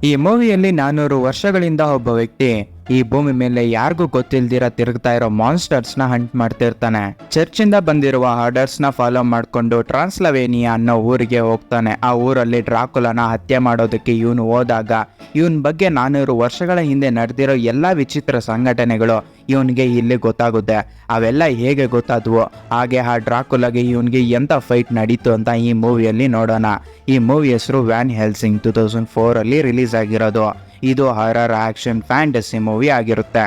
ಈ ಮೂವಿಯಲ್ಲಿ 400 ವರ್ಷಗಳಿಂದ ಒಬ್ಬ ವ್ಯಕ್ತಿ ಈ ಭೂಮಿ ಮೇಲೆ ಯಾರಿಗೂ ಗೊತ್ತಿಲ್ದಿರ ತಿರುಗ್ತಾ ಇರೋ ಮಾನ್ಸ್ಟರ್ಸ್ ನ ಹಂಟ್ ಮಾಡ್ತಿರ್ತಾನೆ. ಚರ್ಚ್ ಇಂದ ಬಂದಿರುವ ಆರ್ಡರ್ಸ್ ನ ಫಾಲೋ ಮಾಡ್ಕೊಂಡು ಟ್ರಾನ್ಸ್ಲವೇನಿಯಾ ಅನ್ನೋ ಊರಿಗೆ ಹೋಗ್ತಾನೆ. ಆ ಊರಲ್ಲಿ ಡ್ರಾಕುಲನ ಹತ್ಯೆ ಮಾಡೋದಕ್ಕೆ ಇವನು ಹೋದಾಗ ಇವನ್ ಬಗ್ಗೆ 400 ವರ್ಷಗಳ ಹಿಂದೆ ನಡೆದಿರೋ ಎಲ್ಲಾ ವಿಚಿತ್ರ ಸಂಘಟನೆಗಳು ಇವನ್ಗೆ ಇಲ್ಲಿ ಗೊತ್ತಾಗುತ್ತೆ. ಅವೆಲ್ಲ ಹೇಗೆ ಗೊತ್ತಾದ್ವು, ಹಾಗೆ ಆ ಡ್ರಾಕುಲಾಗೆ ಇವನ್ಗೆ ಎಂತ ಫೈಟ್ ನಡೀತು ಅಂತ ಈ ಮೂವಿಯಲ್ಲಿ ನೋಡೋಣ. ಈ ಮೂವಿ ಹೆಸರು ವ್ಯಾನ್ ಹೆಲ್ಸಿಂಗ್ 2004 ಅಲ್ಲಿ ರಿಲೀಸ್ ಆಗಿರೋದು. ಇದು ಹಾರರ್ ಆಕ್ಷನ್ ಫ್ಯಾಂಟಸಿ ಮೂವಿ ಆಗಿರುತ್ತೆ.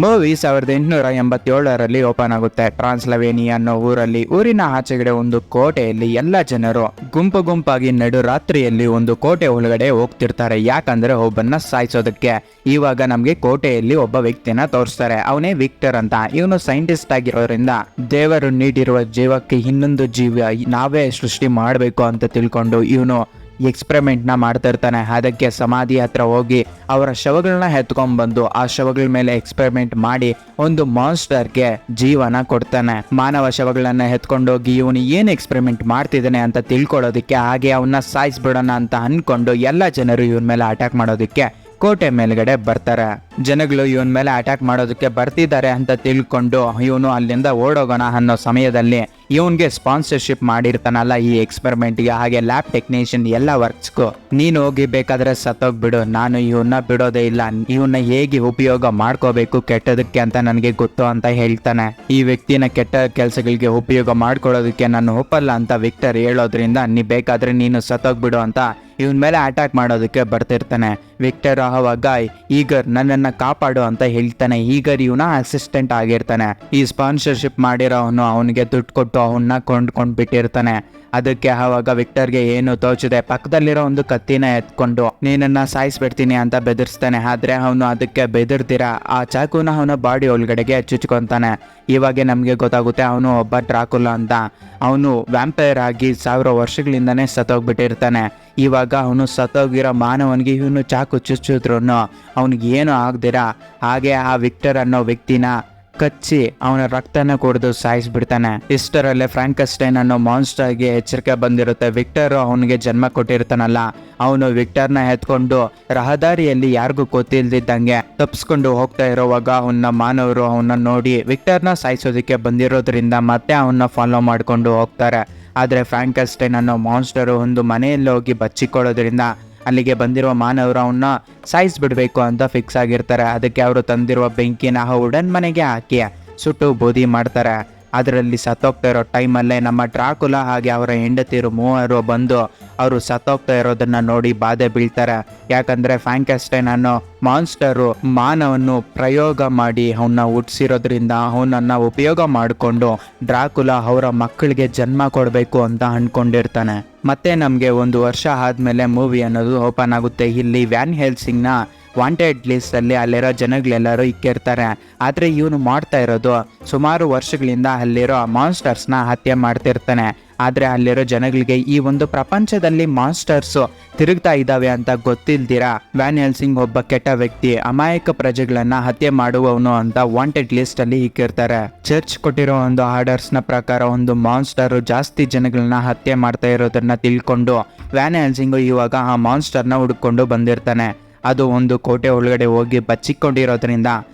ಮೂವಿ 1887ರಲ್ಲಿ ಓಪನ್ ಆಗುತ್ತೆ. ಟ್ರಾನ್ಸ್ಲವೇನಿಯಾ ಅನ್ನೋ ಊರಿನ ಆಚೆಗಡೆ ಒಂದು ಕೋಟೆಯಲ್ಲಿ ಎಲ್ಲ ಜನರು ಗುಂಪು ಗುಂಪಾಗಿ ನಡುರಾತ್ರಿಯಲ್ಲಿ ಒಂದು ಕೋಟೆ ಒಳಗಡೆ ಹೋಗ್ತಿರ್ತಾರೆ. ಯಾಕಂದ್ರೆ ಒಬ್ಬನ್ನ ಸಾಯಿಸೋದಕ್ಕೆ. ಇವಾಗ ನಮ್ಗೆ ಕೋಟೆಯಲ್ಲಿ ಒಬ್ಬ ವ್ಯಕ್ತಿನ ತೋರಿಸ್ತಾರೆ. ಅವನೇ ವಿಕ್ಟರ್ ಅಂತ. ಇವನು ಸೈಂಟಿಸ್ಟ್ ಆಗಿರೋದ್ರಿಂದ ದೇವರು ನೀಡಿರುವ ಜೀವಕ್ಕೆ ಇನ್ನೊಂದು ಜೀವ ನಾವೇ ಸೃಷ್ಟಿ ಮಾಡಬೇಕು ಅಂತ ತಿಳ್ಕೊಂಡು ಇವನು ಎಕ್ಸ್ಪೆರಿಮೆಂಟ್ ನ ಮಾಡ್ತಾ ಇರ್ತಾನೆ. ಅದಕ್ಕೆ ಸಮಾಧಿ ಹತ್ರ ಹೋಗಿ ಅವರ ಶವಗಳನ್ನ ಎತ್ಕೊಂಡ್ ಬಂದು ಆ ಶವಗಳ ಮೇಲೆ ಎಕ್ಸ್ಪೆರಿಮೆಂಟ್ ಮಾಡಿ ಒಂದು ಮಾನ್ಸ್ಟರ್ಗೆ ಜೀವನ ಕೊಡ್ತಾನೆ. ಮಾನವ ಶವಗಳನ್ನ ಎತ್ಕೊಂಡೋಗಿ ಇವನು ಏನ್ ಎಕ್ಸ್ಪೆರಿಮೆಂಟ್ ಮಾಡ್ತಿದ್ದಾನೆ ಅಂತ ತಿಳ್ಕೊಳ್ಳೋದಿಕ್ಕೆ, ಹಾಗೆ ಅವನ್ನ ಸಾಯಿಸ್ಬಿಡೋಣ ಅಂತ ಅನ್ಕೊಂಡು ಎಲ್ಲ ಜನರು ಇವನ್ ಮೇಲೆ ಅಟ್ಯಾಕ್ ಮಾಡೋದಿಕ್ಕೆ ಕೋಟೆ ಮೇಲ್ಗಡೆ ಬರ್ತಾರೆ. ಜನಗಳು ಇವನ್ ಮೇಲೆ ಅಟ್ಯಾಕ್ ಮಾಡೋದಕ್ಕೆ ಬರ್ತಿದ್ದಾರೆ ಅಂತ ತಿಳ್ಕೊಂಡು ಇವನು ಅಲ್ಲಿಂದ ಓಡೋಗೋಣ ಅನ್ನೋ ಸಮಯದಲ್ಲಿ ಇವನ್ಗೆ ಸ್ಪಾನ್ಸರ್ಶಿಪ್ ಮಾಡಿರ್ತಾನಲ್ಲ ಈ ಎಕ್ಸ್ಪೆರಿಮೆಂಟ್ಗೆ, ಹಾಗೆ ಲ್ಯಾಬ್ ಟೆಕ್ನಿಷಿಯನ್ ಎಲ್ಲ ವರ್ಕ್ಸ್ಗೂ ನೀನು ಹೋಗಿ ಬೇಕಾದ್ರೆ ಸತ್ತೋಗ್ಬಿಡು, ನಾನು ಇವನ್ನ ಬಿಡೋದೇ ಇಲ್ಲ, ಇವನ್ನ ಹೇಗೆ ಉಪಯೋಗ ಮಾಡ್ಕೋಬೇಕು ಕೆಟ್ಟದಕ್ಕೆ ಅಂತ ನನಗೆ ಗೊತ್ತು ಅಂತ ಹೇಳ್ತಾನೆ. ಈ ವ್ಯಕ್ತಿನ ಕೆಟ್ಟ ಕೆಲಸಗಳಿಗೆ ಉಪಯೋಗ ಮಾಡ್ಕೊಳ್ಳೋದಕ್ಕೆ ನಾನು ಒಪ್ಪಲ್ಲ ಅಂತ ವಿಕ್ಟರ್ ಹೇಳೋದ್ರಿಂದ ಬೇಕಾದ್ರೆ ನೀನು ಸತ್ತೋಗ್ಬಿಡು ಅಂತ ಇವನ್ ಮೇಲೆ ಅಟ್ಯಾಕ್ ಮಾಡೋದಕ್ಕೆ ಬರ್ತಿರ್ತಾನೆ. ವಿಕ್ಟರ್ ಆವಾಗ ಈಗರ್ ನನ್ನನ್ನ ಕಾಪಾಡು ಅಂತ ಹೇಳ್ತಾನೆ. ಈಗರ್ ಇವನ ಅಸಿಸ್ಟೆಂಟ್ ಆಗಿರ್ತಾನೆ. ಈ ಸ್ಪಾನ್ಸರ್ಶಿಪ್ ಮಾಡಿರೋವನು ಅವನಿಗೆ ದುಡ್ಡು ಕೊಟ್ಟು ಅವನ್ನ ಕೊಂಡ್ಕೊಂಡ್ ಬಿಟ್ಟಿರ್ತಾನೆ. ಅದಕ್ಕೆ ಆವಾಗ ವಿಕ್ಟರ್ಗೆ ಏನು ತೋಚಿದೆ ಪಕ್ಕದಲ್ಲಿರೋ ಒಂದು ಕತ್ತಿನ ಎತ್ಕೊಂಡು ನೀನನ್ನ ಸಾಯಿಸ್ಬಿಡ್ತೀನಿ ಅಂತ ಬೆದರ್ಸ್ತಾನೆ. ಆದ್ರೆ ಅವನು ಅದಕ್ಕೆ ಬೆದರ್ದಿರ ಆ ಚಾಕುನ ಅವನ ಬಾಡಿ ಒಳಗಡೆಗೆ ಚುಚ್ಕೊಂತಾನೆ. ಇವಾಗ ನಮ್ಗೆ ಗೊತ್ತಾಗುತ್ತೆ ಅವನು ಒಬ್ಬ ಡ್ರಾಕುಲಾ ಅಂತ. ಅವನು ವ್ಯಾಂಪೈರ್ ಆಗಿ 1000 ವರ್ಷಗಳಿಂದಾನೇ ಸತ್ತೋಗ್ಬಿಟ್ಟಿರ್ತಾನೆ. ಇವಾಗ ಅವನು ಸತ್ತೋಗಿರೋ ಮಾನವನಿಗೆ ಇವನು ಚಾಕು ಚುಚ್ಚಿದ್ರು ಅವನಿಗೆ ಏನು ಆಗದಿರ ಹಾಗೆ ಆ ವಿಕ್ಟರ್ ಅನ್ನೋ ವ್ಯಕ್ತಿನ ಕಚ್ಚಿ ಅವನ ರಕ್ತನ ಕುಡಿದು ಸಾಯಿಸ್ಬಿಡ್ತಾನೆ. ಇಷ್ಟರಲ್ಲೇ ಫ್ರಾಂಕಸ್ಟೈನ್ ಅನ್ನೋ ಮಾನ್ಸ್ಟರ್ಗೆ ಎಚ್ಚರಿಕೆ ಬಂದಿರುತ್ತೆ. ವಿಕ್ಟರ್ ಅವನಿಗೆ ಜನ್ಮ ಕೊಟ್ಟಿರ್ತಾನಲ್ಲ, ಅವನು ವಿಕ್ಟರ್ನ ಎತ್ಕೊಂಡು ರಹದಾರಿಯಲ್ಲಿ ಯಾರಿಗೂ ಗೊತ್ತಿಲ್ದಿದ್ದಂಗೆ ತಪ್ಪಿಸ್ಕೊಂಡು ಹೋಗ್ತಾ ಇರೋವಾಗ ಅವನ್ನ ಮಾನವರು ಅವನ್ನ ನೋಡಿ ವಿಕ್ಟರ್ನ ಸಾಯಿಸೋದಕ್ಕೆ ಬಂದಿರೋದ್ರಿಂದ ಮತ್ತೆ ಅವನ್ನ ಫಾಲೋ ಮಾಡ್ಕೊಂಡು ಹೋಗ್ತಾರೆ. ಆದ್ರೆ ಫ್ರಾಂಕಸ್ಟೈನ್ ಅನ್ನೋ ಮಾನ್ಸ್ಟರ್ ಒಂದು ಮನೆಯಲ್ಲಿ ಹೋಗಿ ಬಚ್ಚಿಕೊಳ್ಳೋದ್ರಿಂದ ಅಲ್ಲಿಗೆ ಬಂದಿರುವ ಮಾನವರು ಅವನ್ನ ಸಾಯಿಸ್ಬಿಡ್ಬೇಕು ಅಂತ ಫಿಕ್ಸ್ ಆಗಿರ್ತಾರೆ. ಅದಕ್ಕೆ ಅವರು ತಂದಿರುವ ಬೆಂಕಿನ ವುಡನ್ ಮನೆಗೆ ಹಾಕಿ ಸುಟ್ಟು ಬೂದಿ ಮಾಡ್ತಾರೆ. ಅದರಲ್ಲಿ ಸತ್ತೋಗ್ತಾ ಇರೋ ಟೈಮಲ್ಲೇ ನಮ್ಮ ಡ್ರಾಕುಲಾ ಹಾಗೆ ಅವರ ಹೆಂಡತಿರು ಮೂವರು ಬಂದು ಅವರು ಸತ್ತೋಗ್ತಾ ಇರೋದನ್ನ ನೋಡಿ ಬಾಧೆ ಬೀಳ್ತಾರೆ. ಯಾಕಂದ್ರೆ ಫ್ರಾಂಕೆಸ್ಟೈನ್ ಅನ್ನೋ ಮಾನ್ಸ್ಟರು ಮಾನವನ್ನು ಪ್ರಯೋಗ ಮಾಡಿ ಅವನ್ನ ಹುಟ್ಟಿಸಿರೋದ್ರಿಂದ ಅವನನ್ನ ಉಪಯೋಗ ಮಾಡಿಕೊಂಡು ಡ್ರಾಕುಲಾ ಅವರ ಮಕ್ಕಳಿಗೆ ಜನ್ಮ ಕೊಡಬೇಕು ಅಂತ ಅನ್ಕೊಂಡಿರ್ತಾನೆ. ಮತ್ತೆ ನಮಗೆ 1 ವರ್ಷ ಆದ್ಮೇಲೆ ಮೂವಿ ಅನ್ನೋದು ಓಪನ್ ಆಗುತ್ತೆ. ಇಲ್ಲಿ ವ್ಯಾನ್ ಹೆಲ್ಸಿಂಗ್ನ ವಾಂಟೆಡ್ ಲಿಸ್ಟ್ ಅಲ್ಲಿ ಅಲ್ಲಿರೋ ಜನಗಳೆಲ್ಲರೂ ಇಕ್ಕಿರ್ತಾರೆ. ಆದ್ರೆ ಇವನು ಮಾಡ್ತಾ ಇರೋದು ಸುಮಾರು ವರ್ಷಗಳಿಂದ ಅಲ್ಲಿರೋ ಮಾನ್ಸ್ಟರ್ಸ್ನ ಹತ್ಯೆ ಮಾಡ್ತಿರ್ತಾನೆ. ಆದ್ರೆ ಅಲ್ಲಿರೋ ಜನಗಳಿಗೆ ಈ ಒಂದು ಪ್ರಪಂಚದಲ್ಲಿ ಮಾನ್ಸ್ಟರ್ಸ್ ತಿರುಗ್ತಾ ಇದ್ದಾವೆ ಅಂತ ಗೊತ್ತಿಲ್ದಿರ ವ್ಯಾನ್ ಹೆಲ್ಸಿಂಗ್ ಒಬ್ಬ ಕೆಟ್ಟ ವ್ಯಕ್ತಿ ಅಮಾಯಕ ಪ್ರಜೆಗಳನ್ನ ಹತ್ಯೆ ಮಾಡುವವನು ಅಂತ ವಾಂಟೆಡ್ ಲಿಸ್ಟ್ ಅಲ್ಲಿ ಇಕ್ಕಿರ್ತಾರೆ. ಚರ್ಚ್ ಕೊಟ್ಟಿರೋ ಒಂದು ಆರ್ಡರ್ಸ್ ನ ಪ್ರಕಾರ ಒಂದು ಮಾನ್ಸ್ಟರ್ ಜಾಸ್ತಿ ಜನಗಳನ್ನ ಹತ್ಯೆ ಮಾಡ್ತಾ ಇರೋದನ್ನ ತಿಳ್ಕೊಂಡು ವ್ಯಾನ್ ಹೆಲ್ಸಿಂಗ್ ಇವಾಗ ಆ ಮಾನ್ಸ್ಟರ್ನ ಹುಡ್ಕೊಂಡು ಬಂದಿರ್ತಾನೆ. ಅದು ಒಂದು ಕೋಟೆ ಒಳಗಡೆ ಹೋಗಿ ಬಚ್ಚಿಕೊಂಡಿರೋದ್ರಿಂದ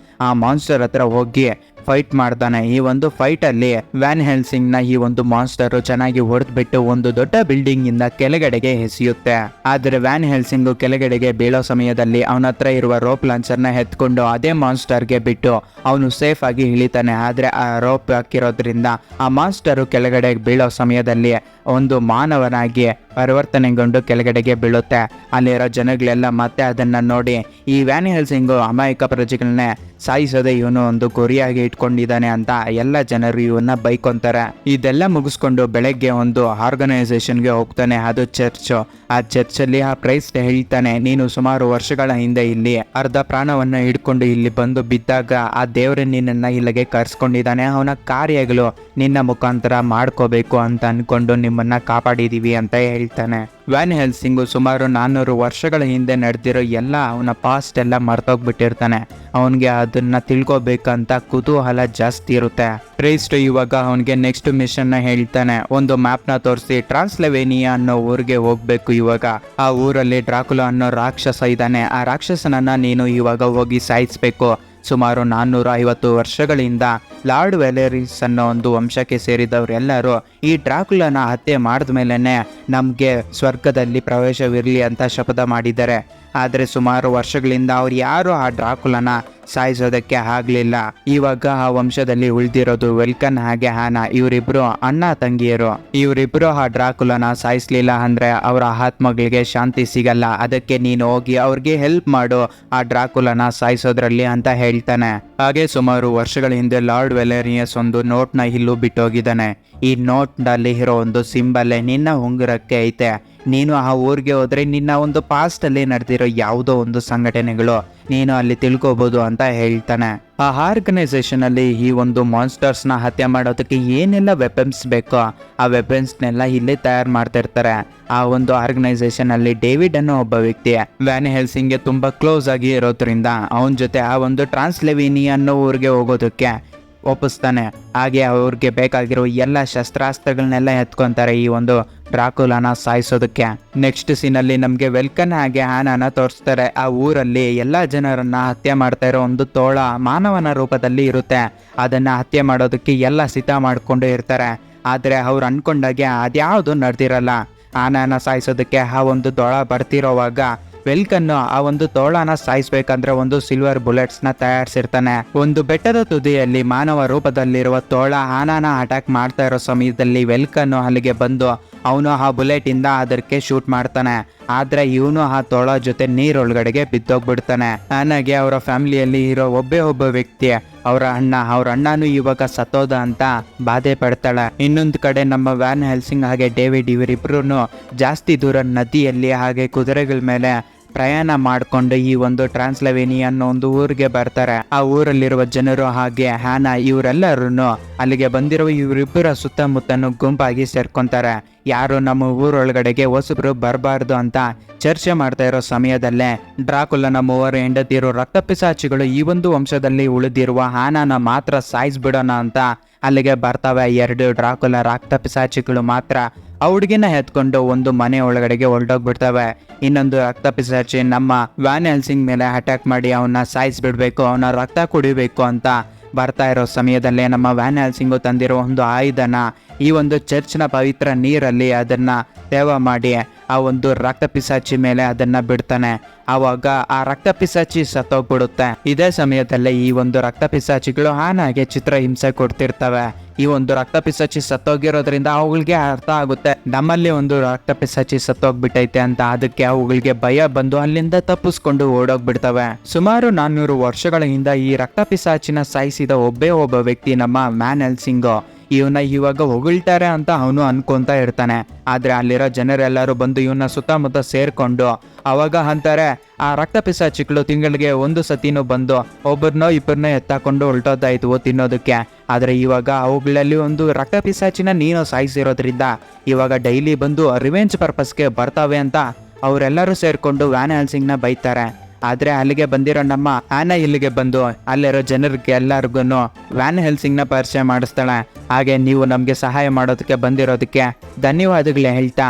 ಆ ಮಾನ್ಸ್ಟರ್ ಹತ್ರ ಹೋಗಿ ಫೈಟ್ ಮಾಡ್ತಾನೆ. ಈ ಒಂದು ಫೈಟ್ ಅಲ್ಲಿ ವ್ಯಾನ್ ಹೆಲ್ಸಿಂಗ್ ನ ಈ ಒಂದು ಮಾನ್ಸ್ಟರ್ ಚೆನ್ನಾಗಿ ಹೊಡೆದ್ಬಿಟ್ಟು ಒಂದು ದೊಡ್ಡ ಬಿಲ್ಡಿಂಗ್ ಇಂದ ಕೆಳಗಡೆಗೆ ಎಸೆಯುತ್ತೆ. ಆದ್ರೆ ವ್ಯಾನ್ ಹೆಲ್ಸಿಂಗ್ ಕೆಳಗಡೆಗೆ ಬೀಳೋ ಸಮಯದಲ್ಲಿ ಅವನ ಹತ್ರ ಇರುವ ರೋಪ್ ಲಾಂಚರ್ ನ ಎತ್ಕೊಂಡು ಅದೇ ಮಾನ್ಸ್ಟರ್ಗೆ ಬಿಟ್ಟು ಅವನು ಸೇಫ್ ಆಗಿ ಇಳಿತಾನೆ. ಆದ್ರೆ ಆ ರೋಪ್ ಹಾಕಿರೋದ್ರಿಂದ ಆ ಮಾನ್ಸ್ಟರ್ ಕೆಳಗಡೆ ಬೀಳೋ ಸಮಯದಲ್ಲಿ ಒಂದು ಮಾನವನಾಗಿ ಪರಿವರ್ತನೆಗೊಂಡು ಕೆಳಗಡೆಗೆ ಬೀಳುತ್ತೆ. ಅಲ್ಲಿರೋ ಜನಗಳೆಲ್ಲ ಮತ್ತೆ ಅದನ್ನ ನೋಡಿ ಈ ವ್ಯಾನ್ ಹೆಲ್ಸಿಂಗ್ ಅಮಾಯಕ ಪ್ರಜೆಗಳನ್ನೇ ಸಾಯಿಸೋದೆ ಇವನು ಒಂದು ಗುರಿಯಾಗಿ ಇಟ್ಕೊಂಡಿದ್ದಾನೆ ಅಂತ ಎಲ್ಲ ಜನರು ಇವನ್ನ ಬೈಕೊಂತಾರೆ. ಇದೆಲ್ಲ ಮುಗಿಸ್ಕೊಂಡು ಬೆಳಗ್ಗೆ ಒಂದು ಆರ್ಗನೈಸೇಷನ್ಗೆ ಹೋಗ್ತಾನೆ, ಅದು ಚರ್ಚ್. ಆ ಚರ್ಚಲ್ಲಿ ಆ ಪ್ರೈಸ್ ಹೇಳ್ತಾನೆ, ನೀನು ಸುಮಾರು ವರ್ಷಗಳ ಹಿಂದೆ ಇಲ್ಲಿ ಅರ್ಧ ಪ್ರಾಣವನ್ನ ಹಿಡ್ಕೊಂಡು ಇಲ್ಲಿ ಬಂದು ಬಿದ್ದಾಗ ಆ ದೇವ್ರ ನಿನ್ನನ್ನ ಇಲ್ಲಿಗೆ ಕರ್ಸ್ಕೊಂಡಿದ್ದಾನೆ. ಅವನ ಕಾರ್ಯಗಳು ನಿನ್ನ ಮುಖಾಂತರ ಮಾಡ್ಕೋಬೇಕು ಅಂತ ಅನ್ಕೊಂಡು ನಿಮ್ಮನ್ನ ಕಾಪಾಡಿದೀವಿ ಅಂತ ಹೇಳ್ತಾನೆ. ವ್ಯಾನ್ ಹೆಲ್ಸಿಂಗು ಸುಮಾರು 400 ವರ್ಷಗಳ ಹಿಂದೆ ನಡೆದಿರೋ ಎಲ್ಲ ಅವನ ಪಾಸ್ಟ್ ಎಲ್ಲ ಮರ್ತೋಗ್ಬಿಟ್ಟಿರ್ತಾನೆ. ಅವನಿಗೆ ಅದನ್ನ ತಿಳ್ಕೊಬೇಕಂತ ಕುತೂಹಲ ಜಾಸ್ತಿ ಇರುತ್ತೆ. ಪ್ರೀಸ್ಟ್ ಇವಾಗ ಅವನಿಗೆ ನೆಕ್ಸ್ಟ್ ಮಿಷನ್ ನ ಹೇಳ್ತಾನೆ. ಒಂದು ಮ್ಯಾಪ್ ನ ತೋರಿಸಿ ಟ್ರಾನ್ಸ್ಲೆವೇನಿಯಾ ಅನ್ನೋ ಊರಿಗೆ ಹೋಗ್ಬೇಕು. ಇವಾಗ ಆ ಊರಲ್ಲಿ ಡ್ರಾಕುಲಾ ಅನ್ನೋ ರಾಕ್ಷಸ ಇದ್ದಾನೆ. ಆ ರಾಕ್ಷಸನನ್ನ ನೀನು ಇವಾಗ ಹೋಗಿ ಸಾಯಿಸ್ಬೇಕು. ಸುಮಾರು 450 ವರ್ಷಗಳಿಂದ ಲಾರ್ಡ್ ವ್ಯಾಲೆರಿಸ್ ಅನ್ನೋ ಒಂದು ವಂಶಕ್ಕೆ ಸೇರಿದವರೆಲ್ಲರೂ ಈ ಡ್ರಾಕುಲನ ಹತ್ಯೆ ಮಾಡಿದ ಮೇಲೆನೆ ನಮಗೆ ಸ್ವರ್ಗದಲ್ಲಿ ಪ್ರವೇಶವಿರಲಿ ಅಂತ ಶಪಥ ಮಾಡಿದ್ದಾರೆ. ಆದರೆ ಸುಮಾರು ವರ್ಷಗಳಿಂದ ಅವ್ರು ಯಾರು ಆ ಡ್ರಾಕುಲನ ಸಾಯಿಸೋದಕ್ಕೆ ಆಗ್ಲಿಲ್ಲ. ಇವಾಗ ಆ ವಂಶದಲ್ಲಿ ಉಳಿದಿರೋದು ವೆಲ್ಕನ್ ಹಾಗೆ ಹಾನಾ, ಇವರಿಬ್ರು ಅಣ್ಣ ತಂಗಿಯರು. ಇವರಿಬ್ರು ಆ ಡ್ರಾಕುಲನ ಸಾಯಿಸ್ಲಿಲ್ಲ ಅಂದ್ರೆ ಅವರ ಆತ್ಮಗಳಿಗೆ ಶಾಂತಿ ಸಿಗಲ್ಲ. ಅದಕ್ಕೆ ನೀನು ಹೋಗಿ ಅವ್ರಿಗೆ ಹೆಲ್ಪ್ ಮಾಡು ಆ ಡ್ರಾಕುಲನ ಸಾಯಿಸೋದ್ರಲ್ಲಿ ಅಂತ ಹೇಳ್ತಾನೆ. ಹಾಗೆ ಸುಮಾರು ವರ್ಷಗಳ ಹಿಂದೆ ಲಾರ್ಡ್ ವೆಲೆರಿಯಸ್ ಒಂದು ನೋಟ್ ನ ಇಲ್ಲೂ ಬಿಟ್ಟೋಗಿದ್ದಾನೆ. ಈ ನೋಟ್ ನಲ್ಲಿ ಇರೋ ಒಂದು ಸಿಂಬಲ್ ನಿನ್ನ ಉಂಗುರಕ್ಕೆ ಐತೆ. ನೀನು ಆ ಊರಿಗೆ ಹೋದ್ರೆ ನಿನ್ನ ಒಂದು ಪಾಸ್ಟ್ ಅಲ್ಲಿ ನಡೆದಿರೋ ಯಾವುದೋ ಒಂದು ಸಂಘಟನೆಗಳು ನೀನು ಅಲ್ಲಿ ತಿಳ್ಕೊಬಹುದು ಅಂತ ಹೇಳ್ತಾನೆ. ಆ ಆರ್ಗನೈಸೇಷನ್ ಅಲ್ಲಿ ಈ ಒಂದು ಮಾನ್ಸ್ಟರ್ಸ್ ನ ಹತ್ಯೆ ಮಾಡೋದಕ್ಕೆ ಏನೆಲ್ಲ ವೆಪನ್ಸ್ ಬೇಕೋ ಆ ವೆಪನ್ಸ್ನೆಲ್ಲ ಇಲ್ಲೇ ತಯಾರು ಮಾಡ್ತಿರ್ತಾರೆ. ಆ ಒಂದು ಆರ್ಗನೈಸೇಷನ್ ಅಲ್ಲಿ ಡೇವಿಡ್ ಅನ್ನೋ ಒಬ್ಬ ವ್ಯಕ್ತಿ ವ್ಯಾನ್ ಹೆಲ್ಸಿಂಗ್ಗೆ ತುಂಬಾ ಕ್ಲೋಸ್ ಆಗಿ ಇರೋದ್ರಿಂದ ಅವನ ಜೊತೆ ಆ ಒಂದು ಟ್ರಾನ್ಸ್ಲೆವೇನಿಯಾ ಅನ್ನೋ ಊರಿಗೆ ಹೋಗೋದಕ್ಕೆ ಒಪ್ಪಿಸ್ತಾನೆ. ಹಾಗೆ ಅವ್ರಿಗೆ ಬೇಕಾಗಿರೋ ಎಲ್ಲ ಶಸ್ತ್ರಾಸ್ತ್ರಗಳನ್ನೆಲ್ಲ ಎತ್ಕೊಂತಾರೆ ಈ ಒಂದು ಡ್ರಾಕುಲಾನ ಸಾಯಿಸೋದಕ್ಕೆ. ನೆಕ್ಸ್ಟ್ ಸೀನಲ್ಲಿ ನಮಗೆ ವೆಲ್ಕನ್ ಹಾಗೆ ಹಾನಾನ ತೋರಿಸ್ತಾರೆ. ಆ ಊರಲ್ಲಿ ಎಲ್ಲ ಜನರನ್ನ ಹತ್ಯೆ ಮಾಡ್ತಾ ಇರೋ ಒಂದು ತೋಳ ಮಾನವನ ರೂಪದಲ್ಲಿ ಇರುತ್ತೆ. ಅದನ್ನ ಹತ್ಯೆ ಮಾಡೋದಕ್ಕೆ ಎಲ್ಲ ಸಿದ್ಧ ಮಾಡ್ಕೊಂಡು ಇರ್ತಾರೆ. ಆದರೆ ಅವ್ರು ಅನ್ಕೊಂಡಾಗೆ ಅದ್ಯಾವುದು ನಡೆದಿರಲ್ಲ. ಹಾನಾನ ಸಾಯಿಸೋದಕ್ಕೆ ಆ ಒಂದು ತೋಳ ಬರ್ತಿರೋವಾಗ ವೆಲ್ಕನ್ನು ಆ ಒಂದು ತೋಳನ ಸಾಯಿಸ್ಬೇಕಂದ್ರೆ ಒಂದು ಸಿಲ್ವರ್ ಬುಲೆಟ್ಸ್ ನ ತಯಾರಿಸಿರ್ತಾನೆ. ಒಂದು ಬೆಟ್ಟದ ತುದಿಯಲ್ಲಿ ಮಾನವ ರೂಪದಲ್ಲಿರುವ ತೋಳ ಹಾನಾನ ಅಟ್ಯಾಕ್ ಮಾಡ್ತಾ ಇರೋ ಸಮಯದಲ್ಲಿ ವೆಲ್ಕನ್ನು ಅಲ್ಲಿಗೆ ಬಂದು ಅವನು ಆ ಬುಲೆಟ್ ಇಂದ ಅದಕ್ಕೆ ಶೂಟ್ ಮಾಡ್ತಾನೆ. ಆದ್ರೆ ಇವನು ಆ ತೋಳ ಜೊತೆ ನೀರೊಳಗಡೆಗೆ ಬಿದ್ದೋಗ್ಬಿಡ್ತಾನೆ. ಹಾನಾಗೆ ಅವರ ಫ್ಯಾಮಿಲಿಯಲ್ಲಿ ಇರೋ ಒಬ್ಬ ವ್ಯಕ್ತಿ ಅವರ ಅಣ್ಣನೂ ಇವಾಗ ಸತ್ತೋದ ಅಂತ ಬಾಧೆ ಪಡ್ತಾಳೆ. ಇನ್ನೊಂದು ಕಡೆ ನಮ್ಮ ವ್ಯಾನ್ ಹೆಲ್ಸಿಂಗ್ ಹಾಗೆ ಡೇವಿಡ್ ಇವರಿಬ್ರು ಜಾಸ್ತಿ ದೂರ ನದಿಯಲ್ಲಿ ಹಾಗೆ ಕುದುರೆಗಳ ಮೇಲೆ ಪ್ರಯಾಣ ಮಾಡಿಕೊಂಡು ಈ ಒಂದು ಟ್ರಾನ್ಸ್ಲೆವೇನಿಯಾ ಅನ್ನೋ ಒಂದು ಊರಿಗೆ ಬರ್ತಾರೆ. ಆ ಊರಲ್ಲಿರುವ ಜನರು ಹಾಗೆ ಹಾನಾ ಇವರೆಲ್ಲರೂ ಅಲ್ಲಿಗೆ ಬಂದಿರುವ ಇವರಿಬ್ಬರ ಸುತ್ತಮುತ್ತನು ಗುಂಪಾಗಿ ಸೇರ್ಕೊಂತಾರೆ. ಯಾರು ನಮ್ಮ ಊರೊಳಗಡೆಗೆ ಹೊಸಬ್ರು ಬರಬಾರ್ದು ಅಂತ ಚರ್ಚೆ ಮಾಡ್ತಾ ಇರೋ ಸಮಯದಲ್ಲೇ ಡ್ರಾಕುಲನ 3 ಹೆಂಡತಿಯರು ರಕ್ತಪಿಸಾಚಿಗಳು ಈ ಒಂದು ವಂಶದಲ್ಲಿ ಉಳಿದಿರುವ ಹಾನಾನ ಮಾತ್ರ ಸಾಯಿಸ್ಬಿಡೋಣ ಅಂತ ಅಲ್ಲಿಗೆ ಬರ್ತಾವೆ. 2 ಡ್ರಾಕುಲ ರಕ್ತಪಿಸಾಚಿಗಳು ಮಾತ್ರ ಆ ಹುಡುಗಿನ ಎತ್ಕೊಂಡು ಒಂದು ಮನೆ ಒಳಗಡೆಗೆ ಹೊರಟೋಗ್ಬಿಡ್ತವೆ. ಇನ್ನೊಂದು ರಕ್ತಪಿಸಾಚಿ ನಮ್ಮ ವ್ಯಾನ್ ಹೆಲ್ಸಿಂಗ್ ಮೇಲೆ ಅಟ್ಯಾಕ್ ಮಾಡಿ ಅವನ್ನ ಸಾಯಿಸ್ಬಿಡ್ಬೇಕು, ಅವನ ರಕ್ತ ಕುಡಿಬೇಕು ಅಂತ ಬರ್ತಾ ಇರೋ ಸಮಯದಲ್ಲೇ ನಮ್ಮ ವ್ಯಾನ್ ಹೆಲ್ಸಿಂಗು ತಂದಿರೋ ಒಂದು ಆಯುಧನ ಈ ಒಂದು ಚರ್ಚ್ನ ಪವಿತ್ರ ನೀರಲ್ಲಿ ಅದನ್ನ ತೇವ ಮಾಡಿ ಆ ಒಂದು ರಕ್ತಪಿಸಾಚಿ ಮೇಲೆ ಅದನ್ನ ಬಿಡ್ತಾನೆ. ಆವಾಗ ಆ ರಕ್ತಪಿಸಾಚಿ ಸತ್ತೋಗ್ಬಿಡುತ್ತೆ. ಇದೇ ಸಮಯದಲ್ಲೇ ಈ ಒಂದು ರಕ್ತಪಿಸಾಚಿಗಳು ಹಾನಾಗೆ ಚಿತ್ರಹಿಂಸೆ ಕೊಡ್ತಿರ್ತವೆ. ಈ ಒಂದು ರಕ್ತಪಿಸಾಚಿ ಸತ್ತೋಗಿರೋದ್ರಿಂದ ಅವುಗಳಿಗೆ ಅರ್ಥ ಆಗುತ್ತೆ ನಮ್ಮಲ್ಲಿ ಒಂದು ರಕ್ತಪಿಸಾಚಿ ಸತ್ತೋಗ್ಬಿಟ್ಟೈತೆ ಅಂತ. ಅದಕ್ಕೆ ಅವುಗಳಿಗೆ ಭಯ ಬಂದು ಅಲ್ಲಿಂದ ತಪ್ಪಿಸ್ಕೊಂಡು ಓಡೋಗ್ಬಿಡ್ತವೆ. ಸುಮಾರು 400 ವರ್ಷಗಳ ಹಿಂದೆ ಈ ರಕ್ತಪಿಸಾಚಿನ ಸಾಯಿಸಿದ ಒಬ್ಬ ವ್ಯಕ್ತಿ ನಮ್ಮ ವ್ಯಾನ್ ಹೆಲ್ಸಿಂಗ್ ಇವನ್ನ ಇವಾಗ ಹೊಗಳ್ತಾರೆ ಅಂತ ಅವನು ಅನ್ಕೊಂತ ಇರ್ತಾನೆ. ಆದ್ರೆ ಅಲ್ಲಿರೋ ಜನರೆಲ್ಲರೂ ಬಂದು ಇವನ್ನ ಸುತ್ತಮುತ್ತ ಸೇರ್ಕೊಂಡು ಅವಾಗ ಅಂತಾರೆ, ಆ ರಕ್ತಪಿಸಾಚಿಗಳು ತಿಂಗಳಿಗೆ 1 ಸತಿನೂ ಬಂದು ಒಬ್ಬರನ್ನೋ ಇಬ್ಬರನ್ನೋ ಎತ್ತಾಕೊಂಡು ಹೊರಟೋದಾಯ್ತು ತಿನ್ನೋದಕ್ಕೆ. ಆದ್ರೆ ಇವಾಗ ಅವುಗಳಲ್ಲಿ ಒಂದು ರಕ್ತಪಿಸಾಚಿನ ನೀನು ಸಾಯಿಸಿರೋದ್ರಿಂದ ಇವಾಗ ಡೈಲಿ ಬಂದು ರಿವೆಂಜ್ ಪರ್ಪಸ್ಗೆ ಬರ್ತಾವೆ ಅಂತ ಅವರೆಲ್ಲರೂ ಸೇರ್ಕೊಂಡು ವ್ಯಾನ್ ಹೆಲ್ಸಿಂಗ್ನ ಬೈತಾರೆ. ಆದ್ರೆ ಅಲ್ಲಿಗೆ ಬಂದಿರೋ ನಮ್ಮ ಆನಾ ಇಲ್ಲಿಗೆ ಬಂದು ಅಲ್ಲಿರೋ ಜನರಿಗೆ ಎಲ್ಲರಿಗೂ ವ್ಯಾನ್ ಹೆಲ್ಸಿಂಗ್ನ ಪರಿಚಯ ಮಾಡಿಸ್ತಾಳೆ. ಹಾಗೆ ನೀವು ನಮಗೆ ಸಹಾಯ ಮಾಡೋದಕ್ಕೆ ಬಂದಿರೋದಕ್ಕೆ ಧನ್ಯವಾದಗಳು ಹೇಳ್ತಾ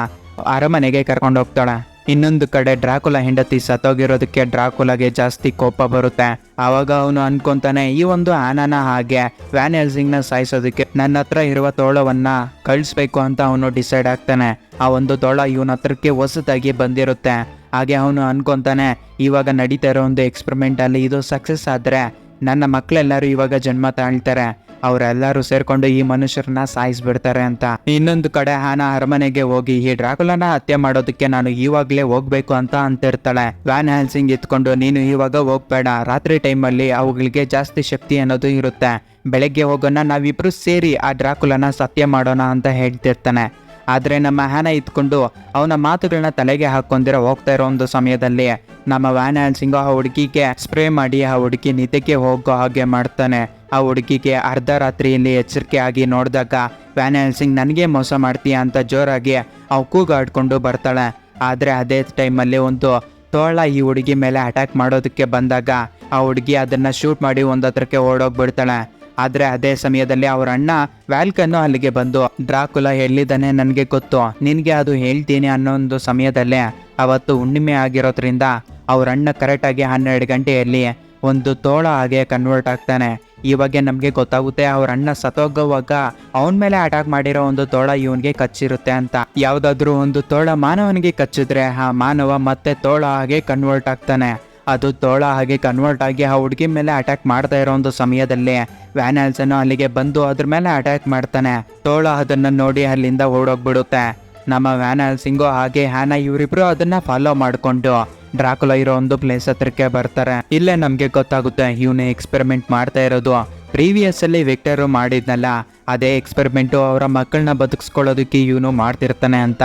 ಅರಮನೆಗೆ ಕರ್ಕೊಂಡು ಹೋಗ್ತಾಳೆ. ಇನ್ನೊಂದು ಕಡೆ ಡ್ರಾಕುಲಾ ಹೆಂಡತಿ ಸತ್ತೋಗಿರೋದಕ್ಕೆ ಡ್ರಾಕುಲಾಗೆ ಜಾಸ್ತಿ ಕೋಪ ಬರುತ್ತೆ. ಆವಾಗ ಅವನು ಅನ್ಕೊಂತಾನೆ, ಈ ಒಂದು ಆನಾನ ಹಾಗೆ ವ್ಯಾನ್ ಹೆಲ್ಸಿಂಗ್ನ ಸಾಯಿಸೋದಕ್ಕೆ ನನ್ನ ಹತ್ರ ಇರುವ ತೋಳವನ್ನ ಕಳಿಸ್ಬೇಕು ಅಂತ ಅವನು ಡಿಸೈಡ್ ಆಗ್ತಾನೆ. ಆ ಒಂದು ತೋಳ ಇವನ ಹತ್ರಕ್ಕೆ ಹೊಸದಾಗಿ ಬಂದಿರುತ್ತೆ. ಹಾಗೆ ಅವನು ಅನ್ಕೊಂತಾನೆ, ಇವಾಗ ನಡೀತಾ ಇರೋ ಒಂದು ಎಕ್ಸ್ಪೆರಿಮೆಂಟ್ ಅಲ್ಲಿ ಇದು ಸಕ್ಸಸ್ ಆದ್ರೆ ನನ್ನ ಮಕ್ಕಳೆಲ್ಲರೂ ಇವಾಗ ಜನ್ಮ ತಾಳ್ತಾರೆ, ಅವರೆಲ್ಲರೂ ಸೇರ್ಕೊಂಡು ಈ ಮನುಷ್ಯರನ್ನ ಸಾಯಿಸ್ಬಿಡ್ತಾರೆ ಅಂತ. ಇನ್ನೊಂದು ಕಡೆ ಹಾನಾ ಅರಮನೆಗೆ ಹೋಗಿ ಈ ಡ್ರಾಕುಲನ ಹತ್ಯೆ ಮಾಡೋದಕ್ಕೆ ನಾನು ಇವಾಗ್ಲೇ ಹೋಗ್ಬೇಕು ಅಂತ ಅಂತಿರ್ತಾಳೆ. ವ್ಯಾನ್ ಹೆಲ್ಸಿಂಗ್ ಎತ್ಕೊಂಡು, ನೀನು ಇವಾಗ ಹೋಗ್ಬೇಡ, ರಾತ್ರಿ ಟೈಮಲ್ಲಿ ಅವುಗಳಿಗೆ ಜಾಸ್ತಿ ಶಕ್ತಿ ಅನ್ನೋದು ಇರುತ್ತೆ, ಬೆಳಗ್ಗೆ ಹೋಗೋಣ, ನಾವಿಬ್ರು ಸೇರಿ ಆ ಡ್ರಾಕುಲನ ಹತ್ಯೆ ಮಾಡೋಣ ಅಂತ ಹೇಳ್ತಿರ್ತಾನೆ. ಆದ್ರೆ ನಮ್ಮ ಹಾನಾ ಇತ್ಕೊಂಡು ಅವನ ಮಾತುಗಳನ್ನ ತಲೆಗೆ ಹಾಕೊಂಡಿರೋ ಹೋಗ್ತಾ ಇರೋ ಒಂದು ಸಮಯದಲ್ಲಿ ನಮ್ಮ ವ್ಯಾನ್ ಹೆಲ್ಸಿಂಗ್ ಆ ಹುಡುಗಿಗೆ ಸ್ಪ್ರೇ ಮಾಡಿ ಆ ಹುಡುಗಿ ನಿದ್ದೆಗೆ ಹೋಗೋ ಹಾಗೆ ಮಾಡ್ತಾನೆ. ಆ ಹುಡುಗಿಗೆ ಅರ್ಧ ರಾತ್ರಿಯಲ್ಲಿ ಎಚ್ಚರಿಕೆ ಆಗಿ ನೋಡಿದಾಗ ವ್ಯಾನ್ ಹೆಲ್ಸಿಂಗ್ ನನಗೆ ಮೋಸ ಮಾಡ್ತೀಯ ಅಂತ ಜೋರಾಗಿ ಅವು ಕೂಗಾಡ್ಕೊಂಡು ಬರ್ತಾಳೆ. ಆದರೆ ಅದೇ ಟೈಮಲ್ಲಿ ಒಂದು ತೋಳ ಈ ಹುಡುಗಿ ಮೇಲೆ ಅಟ್ಯಾಕ್ ಮಾಡೋದಕ್ಕೆ ಬಂದಾಗ ಆ ಹುಡುಗಿ ಅದನ್ನು ಶೂಟ್ ಮಾಡಿ ಒಂದು ಹತ್ರಕ್ಕೆ ಓಡೋಗ್ಬಿಡ್ತಾಳೆ. ಆದರೆ ಅದೇ ಸಮಯದಲ್ಲಿ ಅವ್ರ ಅಣ್ಣ ವ್ಯಾಲ್ಕನ್ನು ಅಲ್ಲಿಗೆ ಬಂದು ಡ್ರಾಕುಲಾ ಎಲ್ಲಿದ್ದಾನೆ ನನಗೆ ಗೊತ್ತು, ನಿನಗೆ ಅದು ಹೇಳ್ತೀನಿ ಅನ್ನೋ ಒಂದು ಸಮಯದಲ್ಲೇ ಅವತ್ತು ಹುಣ್ಣಿಮೆ ಆಗಿರೋದ್ರಿಂದ ಅವ್ರ ಅಣ್ಣ ಕರೆಕ್ಟಾಗಿ 12 ಗಂಟೆಯಲ್ಲಿ ಒಂದು ತೋಳ ಹಾಗೆ ಕನ್ವರ್ಟ್ ಆಗ್ತಾನೆ. ಇವಾಗ ನಮಗೆ ಗೊತ್ತಾಗುತ್ತೆ ಅವ್ರ ಅಣ್ಣ ಸತ್ತೋಗುವಾಗ ಅವನ ಮೇಲೆ ಅಟ್ಯಾಕ್ ಮಾಡಿರೋ ಒಂದು ತೋಳ ಇವನಿಗೆ ಕಚ್ಚಿರುತ್ತೆ ಅಂತ. ಯಾವುದಾದ್ರೂ ಒಂದು ತೋಳ ಮಾನವನಿಗೆ ಕಚ್ಚಿದ್ರೆ ಆ ಮಾನವ ಮತ್ತೆ ತೋಳ ಹಾಗೆ ಕನ್ವರ್ಟ್ ಆಗ್ತಾನೆ. ಅದು ತೋಳ ಹಾಗೆ ಕನ್ವರ್ಟ್ ಆಗಿ ಆ ಹುಡುಗಿ ಮೇಲೆ ಅಟ್ಯಾಕ್ ಮಾಡ್ತಾ ಇರೋ ಒಂದು ಸಮಯದಲ್ಲಿ ವ್ಯಾನ್ ಹೆಲ್ಸನ್ ಅಲ್ಲಿಗೆ ಬಂದು ಅದ್ರ ಮೇಲೆ ಅಟ್ಯಾಕ್ ಮಾಡ್ತಾನೆ. ತೋಳ ಅದನ್ನ ನೋಡಿ ಅಲ್ಲಿಂದ ಓಡೋಗ್ಬಿಡುತ್ತೆ. ನಮ್ಮ ವ್ಯಾನ್ ಹೆಲ್ಸಿಂಗು ಹಾಗೆ ಹ್ಯಾನಾ ಇವರಿಬ್ರು ಅದನ್ನ ಫಾಲೋ ಮಾಡಿಕೊಂಡು ಡ್ರಾಕುಲಾ ಇರೋ ಒಂದು ಪ್ಲೇಸ್ ಹತ್ರಕ್ಕೆ ಬರ್ತಾರೆ. ಇಲ್ಲೇ ನಮಗೆ ಗೊತ್ತಾಗುತ್ತೆ ಇವನು ಎಕ್ಸ್ಪೆರಿಮೆಂಟ್ ಮಾಡ್ತಾ ಇರೋದು ಪ್ರೀವಿಯಸ್ ಅಲ್ಲಿ ವಿಕ್ಟರ್ ಮಾಡಿದ್ನಲ್ಲ ಅದೇ ಎಕ್ಸ್ಪೆರಿಮೆಂಟು ಅವರ ಮಕ್ಕಳನ್ನ ಬದುಕಿಸ್ಕೊಳ್ಳೋದಕ್ಕೆ ಇವನು ಮಾಡ್ತಿರ್ತಾನೆ ಅಂತ.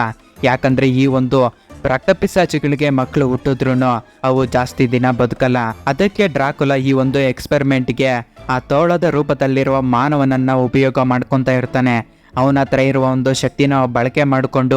ಯಾಕಂದ್ರೆ ಈ ಒಂದು ರಕ್ತಪಿಸಾಚಿಗಳಿಗೆ ಮಕ್ಕಳು ಹುಟ್ಟಿದ್ರು ಅವು ಜಾಸ್ತಿ ದಿನ ಬದುಕಲ್ಲ. ಅದಕ್ಕೆ ಡ್ರಾಕುಲಾ ಈ ಒಂದು ಎಕ್ಸ್ಪೆರಿಮೆಂಟ್ಗೆ ಆ ತೋಳದ ರೂಪದಲ್ಲಿರುವ ಮಾನವನನ್ನ ಉಪಯೋಗ ಮಾಡ್ಕೊತಾ ಇರ್ತಾನೆ. ಅವನ ಹತ್ರ ಇರುವ ಒಂದು ಶಕ್ತಿನ ಬಳಕೆ ಮಾಡಿಕೊಂಡು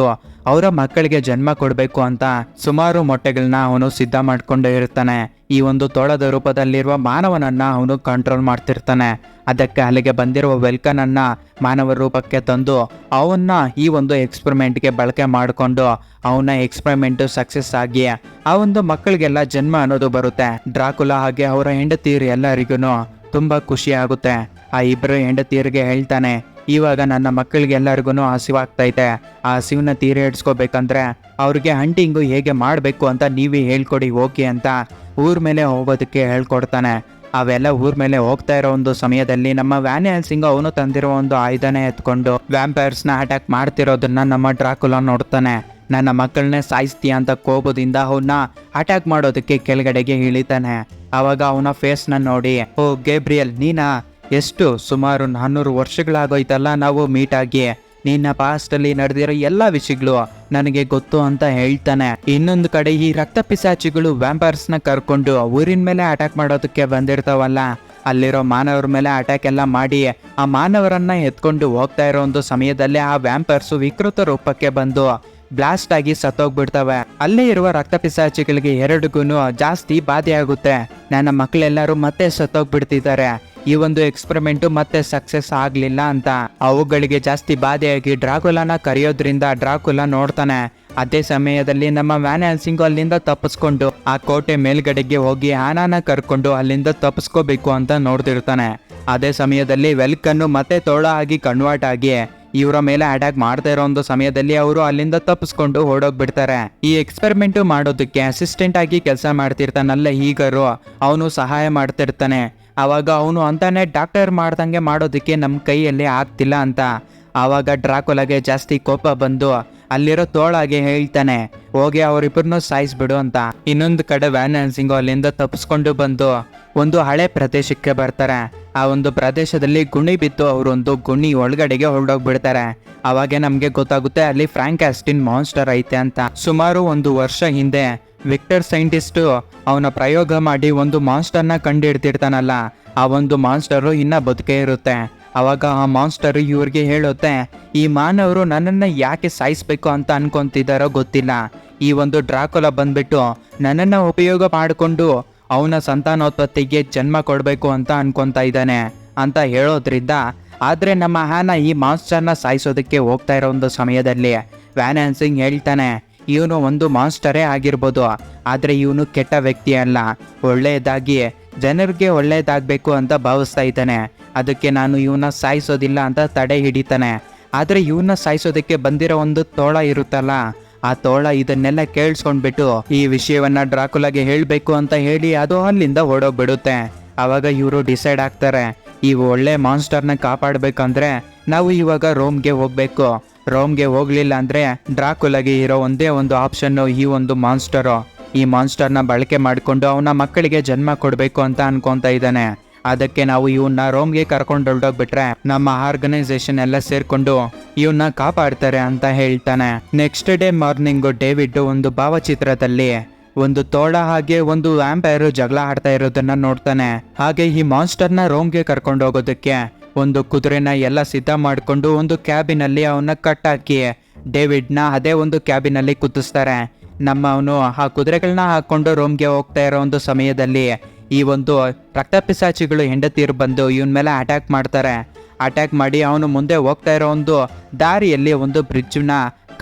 ಅವರ ಮಕ್ಕಳಿಗೆ ಜನ್ಮ ಕೊಡಬೇಕು ಅಂತ ಸುಮಾರು ಮೊಟ್ಟೆಗಳನ್ನ ಅವನು ಸಿದ್ಧ ಮಾಡ್ಕೊಂಡು ಇರ್ತಾನೆ. ಈ ಒಂದು ತೋಳದ ರೂಪದಲ್ಲಿರುವ ಮಾನವನನ್ನ ಅವನು ಕಂಟ್ರೋಲ್ ಮಾಡ್ತಿರ್ತಾನೆ. ಅದಕ್ಕೆ ಅಲ್ಲಿಗೆ ಬಂದಿರುವ ವೆಲ್ಕನನ್ನ ಮಾನವ ರೂಪಕ್ಕೆ ತಂದು ಅವನ್ನ ಈ ಒಂದು ಎಕ್ಸ್ಪೆರಿಮೆಂಟ್ಗೆ ಬಳಕೆ ಮಾಡಿಕೊಂಡು ಅವನ ಎಕ್ಸ್ಪೆರಿಮೆಂಟ್ ಸಕ್ಸಸ್ ಆಗಿ ಆ ಒಂದು ಮಕ್ಕಳಿಗೆಲ್ಲ ಜನ್ಮ ಅನ್ನೋದು ಬರುತ್ತೆ. ಡ್ರಾಕುಲಾ ಹಾಗೆ ಅವರ ಹೆಂಡತಿಯರು ಎಲ್ಲರಿಗೂ ತುಂಬಾ ಖುಷಿ ಆಗುತ್ತೆ. ಆ ಇಬ್ಬರು ಹೆಂಡತಿಯರಿಗೆ ಹೇಳ್ತಾನೆ, ಇವಾಗ ನನ್ನ ಮಕ್ಕಳಿಗೆಲ್ಲರಿಗೂ ಹಸಿವಾಗ್ತೈತೆ, ಆ ಹಸಿವನ್ನ ತೀರೇಡ್ಸ್ಕೋಬೇಕಂದ್ರೆ ಅವ್ರಿಗೆ ಹಂಟಿಂಗು ಹೇಗೆ ಮಾಡಬೇಕು ಅಂತ ನೀವೇ ಹೇಳ್ಕೊಡಿ ಓಕೆ ಅಂತ ಊರ್ ಮೇಲೆ ಹೋಗೋದಕ್ಕೆ ಹೇಳ್ಕೊಡ್ತಾನೆ. ಅವೆಲ್ಲ ಊರ್ ಮೇಲೆ ಹೋಗ್ತಾ ಇರೋ ಒಂದು ಸಮಯದಲ್ಲಿ ನಮ್ಮ ವ್ಯಾನ್ ಹೆಲ್ಸಿಂಗ್ ಅವನು ತಂದಿರೋ ಒಂದು ಆಯುಧನೇ ಎತ್ಕೊಂಡು ವ್ಯಾಂಪೈರ್ಸ್ನ ಅಟ್ಯಾಕ್ ಮಾಡ್ತಿರೋದನ್ನ ನಮ್ಮ ಡ್ರಾಕುಲಾ ನೋಡ್ತಾನೆ. ನನ್ನ ಮಕ್ಕಳನ್ನೇ ಸಾಯಿಸ್ತೀಯ ಅಂತ ಕೋಪದಿಂದ ಅವನ್ನ ಅಟ್ಯಾಕ್ ಮಾಡೋದಕ್ಕೆ ಕೆಳಗಡೆಗೆ ಇಳಿತಾನೆ. ಅವಾಗ ಅವನ ಫೇಸ್ನ ನೋಡಿ, ಓ ಗೇಬ್ರಿಯಲ್ ನೀನಾ, ಎಷ್ಟು ಸುಮಾರು 400 ವರ್ಷಗಳಾಗೋಯ್ತಲ್ಲ ನಾವು ಮೀಟ್ ಆಗಿ, ನಿನ್ನ ಪಾಸ್ಟ್ ಅಲ್ಲಿ ನಡೆದಿರೋ ಎಲ್ಲಾ ವಿಷಯಗಳು ನನಗೆ ಗೊತ್ತು ಅಂತ ಹೇಳ್ತಾನೆ. ಇನ್ನೊಂದು ಕಡೆ ಈ ರಕ್ತ ಪಿಸಾಚಿಗಳು ವ್ಯಾಂಪೈರ್ಸ್ನ ಕರ್ಕೊಂಡು ಊರಿನ ಮೇಲೆ ಅಟ್ಯಾಕ್ ಮಾಡೋದಕ್ಕೆ ಬಂದಿರ್ತಾವಲ್ಲ, ಅಲ್ಲಿರೋ ಮಾನವರ ಮೇಲೆ ಅಟ್ಯಾಕ್ ಎಲ್ಲ ಮಾಡಿ ಆ ಮಾನವರನ್ನ ಎತ್ಕೊಂಡು ಹೋಗ್ತಾ ಇರೋ ಒಂದು ಸಮಯದಲ್ಲಿ ಆ ವ್ಯಾಂಪೈರ್ಸ್ ವಿಕೃತ ರೂಪಕ್ಕೆ ಬಂದು ಬ್ಲಾಸ್ಟ್ ಆಗಿ ಸತ್ತೋಗ್ಬಿಡ್ತವೆ. ಅಲ್ಲೇ ಇರುವ ರಕ್ತ ಪಿಸಾಚಿಗಳಿಗೆ ಎರಡಿಗೂ ಜಾಸ್ತಿ ಬಾಧೆ ಆಗುತ್ತೆ. ನನ್ನ ಮಕ್ಕಳೆಲ್ಲರೂ ಮತ್ತೆ ಸತ್ತೋಗ್ಬಿಡ್ತಿದ್ದಾರೆ. ಈ ಒಂದು ಎಕ್ಸ್ಪೆರಿಮೆಂಟ್ ಮತ್ತೆ ಸಕ್ಸಸ್ ಆಗ್ಲಿಲ್ಲ ಅಂತ ಅವುಗಳಿಗೆ ಜಾಸ್ತಿ ಬಾಧೆಯಾಗಿ ಡ್ರಾಕುಲಾನ ಕರೆಯೋದ್ರಿಂದ ಡ್ರಾಕುಲಾ ನೋಡ್ತಾನೆ. ಅದೇ ಸಮಯದಲ್ಲಿ ನಮ್ಮ ವ್ಯಾನ್ ಹೆಲ್ಸಿಂಗ್ ಅಲ್ಲಿಂದ ತಪ್ಪಿಸ್ಕೊಂಡು ಆ ಕೋಟೆ ಮೇಲ್ಗಡೆಗೆ ಹೋಗಿ ಆನಾನ ಕರ್ಕೊಂಡು ಅಲ್ಲಿಂದ ತಪ್ಪಿಸ್ಕೋಬೇಕು ಅಂತ ನೋಡ್ತಿರ್ತಾನೆ. ಅದೇ ಸಮಯದಲ್ಲಿ ವೆಲ್ಕನ್ನು ಮತ್ತೆ ತೋಳ ಆಗಿ ಕನ್ವರ್ಟ್ ಆಗಿ ಇವರ ಮೇಲೆ ಅಟ್ಯಾಕ್ ಮಾಡ್ತಾ ಇರೋ ಒಂದು ಸಮಯದಲ್ಲಿ ಅವರು ಅಲ್ಲಿಂದ ತಪ್ಪಿಸ್ಕೊಂಡು ಓಡೋಗ್ಬಿಡ್ತಾರೆ. ಈ ಎಕ್ಸ್ಪೆರಿಮೆಂಟ್ ಮಾಡೋದಕ್ಕೆ ಅಸಿಸ್ಟೆಂಟ್ ಆಗಿ ಕೆಲಸ ಮಾಡ್ತಿರ್ತಾನಲ್ಲ ಈಗರು, ಅವನು ಸಹಾಯ ಮಾಡ್ತಿರ್ತಾನೆ. ಆವಾಗ ಅವನು ಅಂತಾನೆ ಡಾಕ್ಟರ್ ಮಾಡ್ದಂಗೆ ಮಾಡೋದಕ್ಕೆ ನಮ್ಮ ಕೈಯಲ್ಲಿ ಆಗ್ತಿಲ್ಲ ಅಂತ. ಆವಾಗ ಡ್ರಾಕುಲಾಗೆ ಜಾಸ್ತಿ ಕೋಪ ಬಂದು ಅಲ್ಲಿರೋ ತೋಳಾಗೆ ಹೇಳ್ತಾನೆ, ಹೋಗಿ ಅವರಿಬ್ಬರನ್ನು ಸಾಯಿಸ್ಬಿಡು ಅಂತ. ಇನ್ನೊಂದು ಕಡೆ ವ್ಯಾನ್ ಹೆಲ್ಸಿಂಗ್ ಅಲ್ಲಿಂದ ತಪ್ಪಿಸ್ಕೊಂಡು ಬಂದು ಒಂದು ಹಳೆ ಪ್ರದೇಶಕ್ಕೆ ಬರ್ತಾರೆ. ಆ ಒಂದು ಪ್ರದೇಶದಲ್ಲಿ ಗುಣಿ ಬಿದ್ದು ಅವರೊಂದು ಗುಣಿ ಒಳಗಡೆಗೆ ಹೊರಡೋಗ್ಬಿಡ್ತಾರೆ. ಅವಾಗೆ ನಮ್ಗೆ ಗೊತ್ತಾಗುತ್ತೆ ಅಲ್ಲಿ ಫ್ರಾಂಕ್ಯಾಸ್ಟಿನ್ ಮಾನ್ಸ್ಟರ್ ಐತೆ ಅಂತ. ಸುಮಾರು 1 ವರ್ಷ ಹಿಂದೆ ವಿಕ್ಟರ್ ಸೈಂಟಿಸ್ಟ್ ಅವನ ಪ್ರಯೋಗ ಮಾಡಿ ಒಂದು ಮಾನ್ಸ್ಟರ್ನ ಕಂಡು ಹಿಡ್ತಿರ್ತಾನಲ್ಲ, ಆ ಒಂದು ಮಾನ್ಸ್ಟರು ಇನ್ನ ಬದುಕೇ ಇರುತ್ತೆ. ಅವಾಗ ಆ ಮಾನ್ಸ್ಟರ್ ಇವ್ರಿಗೆ ಹೇಳುತ್ತೆ, ಈ ಮಾನವರು ನನ್ನನ್ನು ಯಾಕೆ ಸಾಯಿಸ್ಬೇಕು ಅಂತ ಅನ್ಕೊಂತಿದ್ದಾರೋ ಗೊತ್ತಿಲ್ಲ. ಈ ಒಂದು ಡ್ರಾಕುಲಾ ಬಂದ್ಬಿಟ್ಟು ನನ್ನನ್ನು ಉಪಯೋಗ ಮಾಡಿಕೊಂಡು ಅವನ ಸಂತಾನೋತ್ಪತ್ತಿಗೆ ಜನ್ಮ ಕೊಡಬೇಕು ಅಂತ ಅನ್ಕೊಂತ ಇದ್ದಾನೆ ಅಂತ ಹೇಳೋದ್ರಿಂದ, ಆದರೆ ನಮ್ಮ ಹ್ಯಾನಾ ಈ ಮಾನ್ಸ್ಟರ್ನ ಸಾಯಿಸೋದಕ್ಕೆ ಹೋಗ್ತಾ ಇರೋ ಒಂದು ಸಮಯದಲ್ಲಿ ವ್ಯಾನ್ ಹೆಲ್ಸಿಂಗ್ ಹೇಳ್ತಾನೆ, ಇವನು ಒಂದು ಮಾನ್ಸ್ಟರೇ ಆಗಿರ್ಬೋದು, ಆದರೆ ಇವನು ಕೆಟ್ಟ ವ್ಯಕ್ತಿ ಅಲ್ಲ, ಒಳ್ಳೆಯದಾಗಿ ಜನರಿಗೆ ಒಳ್ಳೆಯದಾಗಬೇಕು ಅಂತ ಭಾವಿಸ್ತಾ ಇದ್ದಾನೆ. ಅದಕ್ಕೆ ನಾನು ಇವನ್ನ ಸಾಯಿಸೋದಿಲ್ಲ ಅಂತ ತಡೆ ಹಿಡಿತಾನೆ. ಆದರೆ ಇವನ್ನ ಸಾಯಿಸೋದಕ್ಕೆ ಬಂದಿರೋ ಒಂದು ತೋಳ ಇರುತ್ತಲ್ಲ, ಆ ತೋಳ ಇದನ್ನೆಲ್ಲ ಕೇಳಿಸ್ಕೊಂಡ್ಬಿಟ್ಟು ಈ ವಿಷಯವನ್ನ ಡ್ರಾಕುಲಾಗೆ ಹೇಳಬೇಕು ಅಂತ ಹೇಳಿ ಅದು ಅಲ್ಲಿಂದ ಓಡೋಗ್ಬಿಡುತ್ತೆ. ಆವಾಗ ಇವರು ಡಿಸೈಡ್ ಆಗ್ತಾರೆ, ಈ ಒಳ್ಳೆ ಮಾನ್ಸ್ಟರ್ನ ಕಾಪಾಡಬೇಕಂದ್ರೆ ನಾವು ಇವಾಗ ರೋಮ್ಗೆ ಹೋಗ್ಬೇಕು. ರೋಮ್ಗೆ ಹೋಗ್ಲಿಲ್ಲ ಅಂದ್ರೆ ಡ್ರಾಕುಲಾಗೆ ಇರೋ ಒಂದೇ ಒಂದು ಆಪ್ಷನ್ನು ಈ ಒಂದು ಮಾನ್ಸ್ಟರು. ಈ ಮಾನ್ಸ್ಟರ್ನ ಬಳಕೆ ಮಾಡಿಕೊಂಡು ಅವನ ಮಕ್ಕಳಿಗೆ ಜನ್ಮ ಕೊಡಬೇಕು ಅಂತ ಅನ್ಕೊಂತ ಇದ್ದಾನೆ. ಅದಕ್ಕೆ ನಾವು ಇವನ್ನ ರೋಮ್ಗೆ ಕರ್ಕೊಂಡು ಹೊರಟೋಗ್ಬಿಟ್ರೆ ನಮ್ಮ ಆರ್ಗನೈಸೇಷನ್ ಎಲ್ಲ ಸೇರ್ಕೊಂಡು ಇವನ್ನ ಕಾಪಾಡ್ತಾರೆ ಅಂತ ಹೇಳ್ತಾನೆ. ನೆಕ್ಸ್ಟ್ ಡೇ ಮಾರ್ನಿಂಗು ಡೇವಿಡ್ ಒಂದು ಭಾವಚಿತ್ರದಲ್ಲಿ ಒಂದು ತೋಳ ಹಾಗೆ ಒಂದು ವ್ಯಾಂಪೈರ್ ಜಗಳ ಆಡ್ತಾ ಇರೋದನ್ನ ನೋಡ್ತಾನೆ. ಹಾಗೆ ಈ ಮಾನ್ಸ್ಟರ್ನ ರೋಮ್ಗೆ ಕರ್ಕೊಂಡು ಹೋಗೋದಕ್ಕೆ ಒಂದು ಕುದುರೆನ ಎಲ್ಲ ಸಿದ್ಧ ಮಾಡಿಕೊಂಡು ಒಂದು ಕ್ಯಾಬಿನ್ ಅಲ್ಲಿ ಅವನ್ನ ಕಟ್ಟಾಕಿ ಡೇವಿಡ್ನ ಅದೇ ಒಂದು ಕ್ಯಾಬಿನ್ ಅಲ್ಲಿ ಕುತ್ತಿಸ್ತಾರೆ. ಅವನು ಆ ಕುದುರೆಗಳನ್ನ ಹಾಕೊಂಡು ರೋಮ್ಗೆ ಹೋಗ್ತಾ ಇರೋ ಒಂದು ಸಮಯದಲ್ಲಿ ಈ ಒಂದು ರಕ್ತ ಪಿಸಾಚಿಗಳು ಹೆಂಡತೀರು ಬಂದು ಇವನ್ ಮೇಲೆ ಅಟ್ಯಾಕ್ ಮಾಡ್ತಾರೆ. ಅಟ್ಯಾಕ್ ಮಾಡಿ ಅವನು ಮುಂದೆ ಹೋಗ್ತಾ ಇರೋ ಒಂದು ದಾರಿಯಲ್ಲಿ ಒಂದು ಬ್ರಿಡ್ಜ್ನ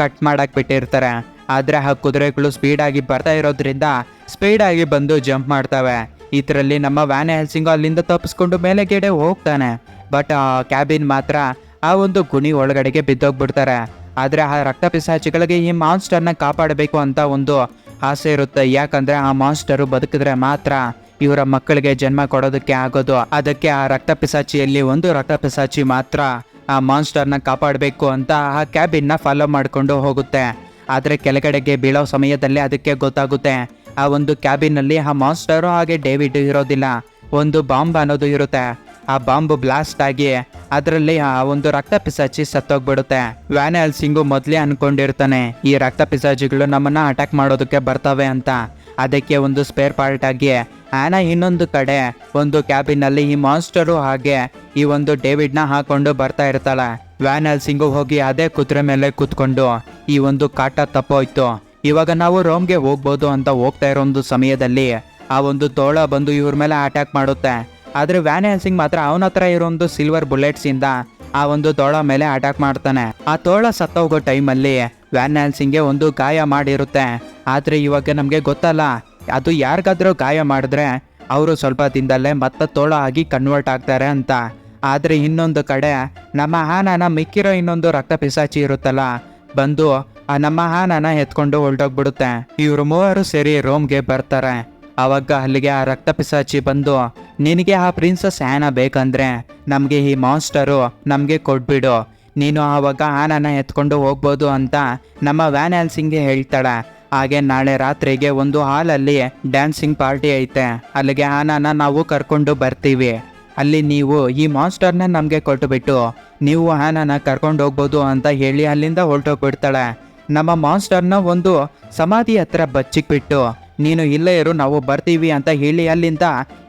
ಕಟ್ ಮಾಡಕ್ ಬಿಟ್ಟಿರ್ತಾರೆ. ಆದ್ರೆ ಆ ಕುದುರೆಗಳು ಸ್ಪೀಡಾಗಿ ಬರ್ತಾ ಇರೋದ್ರಿಂದ ಸ್ಪೀಡಾಗಿ ಬಂದು ಜಂಪ್ ಮಾಡ್ತವೆ. ಇದರಲ್ಲಿ ನಮ್ಮ ವ್ಯಾನ್ ಹೆಲ್ಸಿಂಗ್ ಅಲ್ಲಿಂದ ತಪ್ಪಿಸ್ಕೊಂಡು ಮೇಲೆಗಡೆ ಹೋಗ್ತಾನೆ. ಬಟ್ ಆ ಕ್ಯಾಬಿನ್ ಮಾತ್ರ ಆ ಒಂದು ಗುಣಿ ಒಳಗಡೆಗೆ ಬಿದ್ದೋಗ್ಬಿಡ್ತಾರೆ. ಆದ್ರೆ ಆ ರಕ್ತ ಪಿಸಾಚಿಗಳಿಗೆ ಈ ಮಾನ್ಸ್ಟರ್ನ ಕಾಪಾಡಬೇಕು ಅಂತ ಒಂದು ಆಸೆ ಇರುತ್ತೆ. ಯಾಕಂದ್ರೆ ಆ ಮಾನ್ಸ್ಟರು ಬದುಕಿದ್ರೆ ಮಾತ್ರ ಇವರ ಮಕ್ಕಳಿಗೆ ಜನ್ಮ ಕೊಡೋದಕ್ಕೆ ಆಗೋದು. ಅದಕ್ಕೆ ಆ ರಕ್ತ ಪಿಸಾಚಿಯಲ್ಲಿ ಒಂದು ರಕ್ತ ಪಿಸಾಚಿ ಮಾತ್ರ ಆ ಮಾನ್ಸ್ಟರ್ನ ಕಾಪಾಡಬೇಕು ಅಂತ ಆ ಕ್ಯಾಬಿನ್ನ ಫಾಲೋ ಮಾಡಿಕೊಂಡು ಹೋಗುತ್ತೆ. ಆದರೆ ಕೆಳಗಡೆಗೆ ಬೀಳೋ ಸಮಯದಲ್ಲಿ ಅದಕ್ಕೆ ಗೊತ್ತಾಗುತ್ತೆ ಆ ಒಂದು ಕ್ಯಾಬಿನಲ್ಲಿ ಆ ಮಾನ್ಸ್ಟರು ಹಾಗೆ ಡೇವಿಡ್ ಇರೋದಿಲ್ಲ, ಒಂದು ಬಾಂಬ್ ಅನ್ನೋದು ಇರುತ್ತೆ. ಆ ಬಾಂಬ್ ಬ್ಲಾಸ್ಟ್ ಆಗಿ ಅದರಲ್ಲಿ ಆ ಒಂದು ರಕ್ತ ಪಿಸಾಚಿ ಸತ್ತೋಗ್ಬಿಡುತ್ತೆ. ವ್ಯಾನ್ ಹೆಲ್ಸಿಂಗು ಮೊದಲೇ ಅನ್ಕೊಂಡಿರ್ತಾನೆ ಈ ರಕ್ತ ಪಿಸಾಚಿಗಳು ನಮ್ಮನ್ನ ಅಟ್ಯಾಕ್ ಮಾಡೋದಕ್ಕೆ ಬರ್ತವೆ ಅಂತ. ಅದಕ್ಕೆ ಒಂದು ಸ್ಪೇರ್ ಪಾರ್ಟ್ ಆಗಿ ಆನಾ ಇನ್ನೊಂದು ಕಡೆ ಒಂದು ಕ್ಯಾಬಿನ್ ಅಲ್ಲಿ ಈ ಮಾನ್ಸ್ಟರು ಹಾಗೆ ಈ ಒಂದು ಡೇವಿಡ್ನ ಹಾಕೊಂಡು ಬರ್ತಾ ಇರ್ತಾಳೆ. ವ್ಯಾನ್ ಹೆಲ್ಸಿಂಗು ಹೋಗಿ ಅದೇ ಕುದುರೆ ಮೇಲೆ ಕೂತ್ಕೊಂಡು ಈ ಒಂದು ಕಾಟ ತಪ್ಪೋಯ್ತು, ಇವಾಗ ನಾವು ರೋಮ್ಗೆ ಹೋಗ್ಬೋದು ಅಂತ ಹೋಗ್ತಾ ಇರೋ ಒಂದು ಸಮಯದಲ್ಲಿ ಆ ಒಂದು ತೋಳ ಬಂದು ಇವ್ರ ಮೇಲೆ ಅಟ್ಯಾಕ್ ಮಾಡುತ್ತೆ. ಆದ್ರೆ ವ್ಯಾನ್ ಹೆಲ್ಸಿಂಗ್ ಮಾತ್ರ ಅವನ ಹತ್ರ ಇರೋ ಒಂದು ಸಿಲ್ವರ್ ಬುಲೆಟ್ಸ್ ಇಂದ ಆ ಒಂದು ತೋಳ ಮೇಲೆ ಅಟ್ಯಾಕ್ ಮಾಡ್ತಾನೆ. ಆ ತೋಳ ಸತ್ತೋಗೋ ಟೈಮಲ್ಲಿ ವ್ಯಾನ್ ಹೆಲ್ಸಿಂಗ್ಗೆ ಒಂದು ಗಾಯ ಮಾಡಿರುತ್ತೆ. ಆದ್ರೆ ಇವಾಗ ನಮ್ಗೆ ಗೊತ್ತಲ್ಲ ಅದು ಯಾರಿಗಾದ್ರೂ ಗಾಯ ಮಾಡಿದ್ರೆ ಅವರು ಸ್ವಲ್ಪ ದಿನದಲ್ಲೇ ಮತ್ತೆ ತೋಳ ಆಗಿ ಕನ್ವರ್ಟ್ ಆಗ್ತಾರೆ ಅಂತ. ಆದ್ರೆ ಇನ್ನೊಂದು ಕಡೆ ನಮ್ಮ ಆನಾನ ಮಿಕ್ಕಿರೋ ಇನ್ನೊಂದು ರಕ್ತ ಪಿಸಾಚಿ ಇರುತ್ತಲ್ಲ ಬಂದು ಆ ನಮ್ಮ ಆನಾನ ಎತ್ಕೊಂಡು ಹೊರಟೋಗ್ಬಿಡುತ್ತೆ. ಇವರು ಮೂವರು ಸೇರಿ ರೋಮ್ಗೆ ಬರ್ತಾರೆ. ಆವಾಗ ಅಲ್ಲಿಗೆ ಆ ರಕ್ತ ಪಿಸಾಚಿ ಬಂದು ನಿನಗೆ ಆ ಪ್ರಿನ್ಸಸ್ ಆನಾ ಬೇಕಂದ್ರೆ ನಮಗೆ ಈ ಮಾನ್ಸ್ಟರು ನಮಗೆ ಕೊಟ್ಬಿಡು, ನೀನು ಆವಾಗ ಆನಾನ ಎತ್ಕೊಂಡು ಹೋಗ್ಬೋದು ಅಂತ ನಮ್ಮ ವ್ಯಾನ್ ಹೆಲ್ಸಿಂಗ್ಗೆ ಹೇಳ್ತಾಳೆ. ಹಾಗೆ ನಾಳೆ ರಾತ್ರಿಗೆ ಒಂದು ಹಾಲಲ್ಲಿ ಡ್ಯಾನ್ಸಿಂಗ್ ಪಾರ್ಟಿ ಐತೆ, ಅಲ್ಲಿಗೆ ಆನಾನ ನಾವು ಕರ್ಕೊಂಡು ಬರ್ತೀವಿ, ಅಲ್ಲಿ ನೀವು ಈ ಮಾನ್ಸ್ಟರ್ನ ನಮಗೆ ಕೊಟ್ಟುಬಿಟ್ಟು ನೀವು ಆನಾನ ಕರ್ಕೊಂಡು ಹೋಗ್ಬೋದು ಅಂತ ಹೇಳಿ ಅಲ್ಲಿಂದ ಹೊರಟೋಗ್ಬಿಡ್ತಾಳೆ. ನಮ್ಮ ಮಾನ್ಸ್ಟರ್ನ ಒಂದು ಸಮಾಧಿ ಹತ್ರ ಬಚ್ಚಿಕ್ಬಿಟ್ಟು ನೀನು ಇಲ್ಲೇ ಇರು ನಾವು ಬರ್ತೀವಿ ಅಂತ ಹೇಳಿ ಅಲ್ಲಿಂದ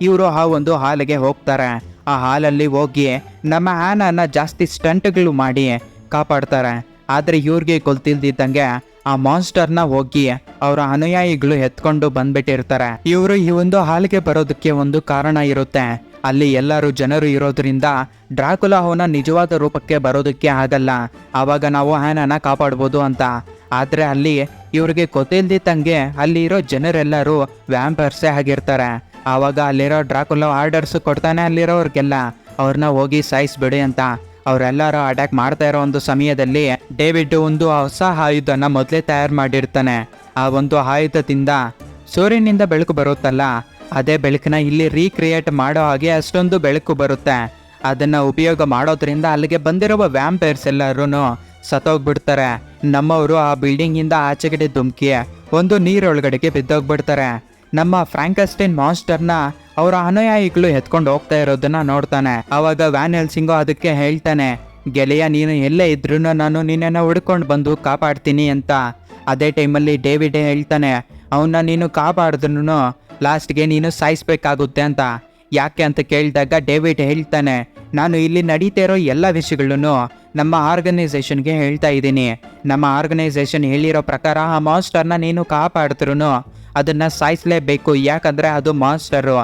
ಇವರು ಆ ಒಂದು ಹಾಲಿಗೆ ಹೋಗ್ತಾರೆ. ಆ ಹಾಲಲ್ಲಿ ಹೋಗಿ ನಮ್ಮ ಆನಾನ ಜಾಸ್ತಿ ಸ್ಟಂಟ್ಗಳು ಮಾಡಿ ಕಾಪಾಡ್ತಾರೆ. ಆದರೆ ಇವ್ರಿಗೆ ಗೊತ್ತಿಲ್ದಿದ್ದಂಗೆ ಆ ಮಾನ್ಸ್ಟರ್ನ ಹೋಗಿ ಅವರ ಅನುಯಾಯಿಗಳು ಎತ್ಕೊಂಡು ಬಂದ್ಬಿಟ್ಟಿರ್ತಾರೆ. ಇವರು ಈ ಒಂದು ಹಾಲಿಗೆ ಬರೋದಕ್ಕೆ ಒಂದು ಕಾರಣ ಇರುತ್ತೆ. ಅಲ್ಲಿ ಎಲ್ಲರೂ ಜನರು ಇರೋದ್ರಿಂದ ಡ್ರಾಕುಲಾ ಅವನ ನಿಜವಾದ ರೂಪಕ್ಕೆ ಬರೋದಕ್ಕೆ ಆಗಲ್ಲ, ಆವಾಗ ನಾವು ಆನಾನ ಕಾಪಾಡ್ಬೋದು ಅಂತ. ಆದರೆ ಅಲ್ಲಿ ಇವ್ರಿಗೆ ಗೊತ್ತಿಲ್ದಿದ್ದಂಗೆ ಅಲ್ಲಿ ಇರೋ ಜನರೆಲ್ಲರೂ ವ್ಯಾಂಪರ್ಸೇ ಆಗಿರ್ತಾರೆ. ಆವಾಗ ಅಲ್ಲಿರೋ ಡ್ರಾಕುಲಾ ಆರ್ಡರ್ಸ್ ಕೊಡ್ತಾನೆ ಅಲ್ಲಿರೋರ್ಗೆಲ್ಲ ಅವ್ರನ್ನ ಹೋಗಿ ಸಾಯಿಸ್ಬಿಡಿ ಅಂತ. ಅವರೆಲ್ಲರೂ ಅಟ್ಯಾಕ್ ಮಾಡ್ತಾ ಇರೋ ಒಂದು ಸಮಯದಲ್ಲಿ ಡೇವಿಡ್ ಒಂದು ಹೊಸ ಆಯುಧನ ಮೊದಲೇ ತಯಾರು ಮಾಡಿರ್ತಾನೆ. ಆ ಒಂದು ಆಯುಧದಿಂದ ಸೂರ್ಯನಿಂದ ಬೆಳಕು ಬರುತ್ತಲ್ಲ, ಅದೇ ಬೆಳಕನ್ನ ಇಲ್ಲಿ ರೀಕ್ರಿಯೇಟ್ ಮಾಡೋ ಹಾಗೆ ಅಷ್ಟೊಂದು ಬೆಳಕು ಬರುತ್ತೆ. ಅದನ್ನ ಉಪಯೋಗ ಮಾಡೋದ್ರಿಂದ ಅಲ್ಲಿಗೆ ಬಂದಿರುವ ವ್ಯಾಂಪೈರ್ಸ್ ಎಲ್ಲರೂ ಸತ್ತೋಗ್ಬಿಡ್ತಾರೆ. ನಮ್ಮವರು ಆ ಬಿಲ್ಡಿಂಗ್ ಇಂದ ಆಚೆಗಡೆ ಧುಮ್ಕಿ ಒಂದು ನೀರೊಳಗಡೆಗೆ ಬಿದ್ದೋಗ್ಬಿಡ್ತಾರೆ. ನಮ್ಮ ಫ್ರಾಂಕಸ್ಟೈನ್ ಮಾನ್ಸ್ಟರ್ನ ಅವರ ಅನುಯಾಯಿಗಳು ಎತ್ಕೊಂಡು ಹೋಗ್ತಾ ಇರೋದನ್ನ ನೋಡ್ತಾನೆ. ಅವಾಗ ವ್ಯಾನ್ ಹೆಲ್ಸಿಂಗು ಅದಕ್ಕೆ ಹೇಳ್ತಾನೆ, ಗೆಳೆಯ ನೀನು ಎಲ್ಲೇ ಇದ್ರೂ ನಾನು ನಿನ್ನನ್ನು ಹುಡ್ಕೊಂಡು ಬಂದು ಕಾಪಾಡ್ತೀನಿ ಅಂತ. ಅದೇ ಟೈಮಲ್ಲಿ ಡೇವಿಡ್ ಹೇಳ್ತಾನೆ, ಅವನ್ನ ನೀನು ಕಾಪಾಡಿದ್ರು ಲಾಸ್ಟ್ಗೆ ನೀನು ಸಾಯಿಸ್ಬೇಕಾಗುತ್ತೆ ಅಂತ. ಯಾಕೆ ಅಂತ ಕೇಳಿದಾಗ ಡೇವಿಡ್ ಹೇಳ್ತಾನೆ, ನಾನು ಇಲ್ಲಿ ನಡೀತಾ ಇರೋ ಎಲ್ಲ ವಿಷಯಗಳನ್ನು ನಮ್ಮ ಆರ್ಗನೈಸೇಷನ್ಗೆ ಹೇಳ್ತಾ ಇದ್ದೀನಿ. ನಮ್ಮ ಆರ್ಗನೈಸೇಷನ್ ಹೇಳಿರೋ ಪ್ರಕಾರ ಆ ಮಾನ್ಸ್ಟರ್ನ ನೀನು ಕಾಪಾಡಿದ್ರು ಅದನ್ನು ಸಾಯಿಸಲೇಬೇಕು, ಯಾಕಂದರೆ ಅದು ಮಾನ್ಸ್ಟರು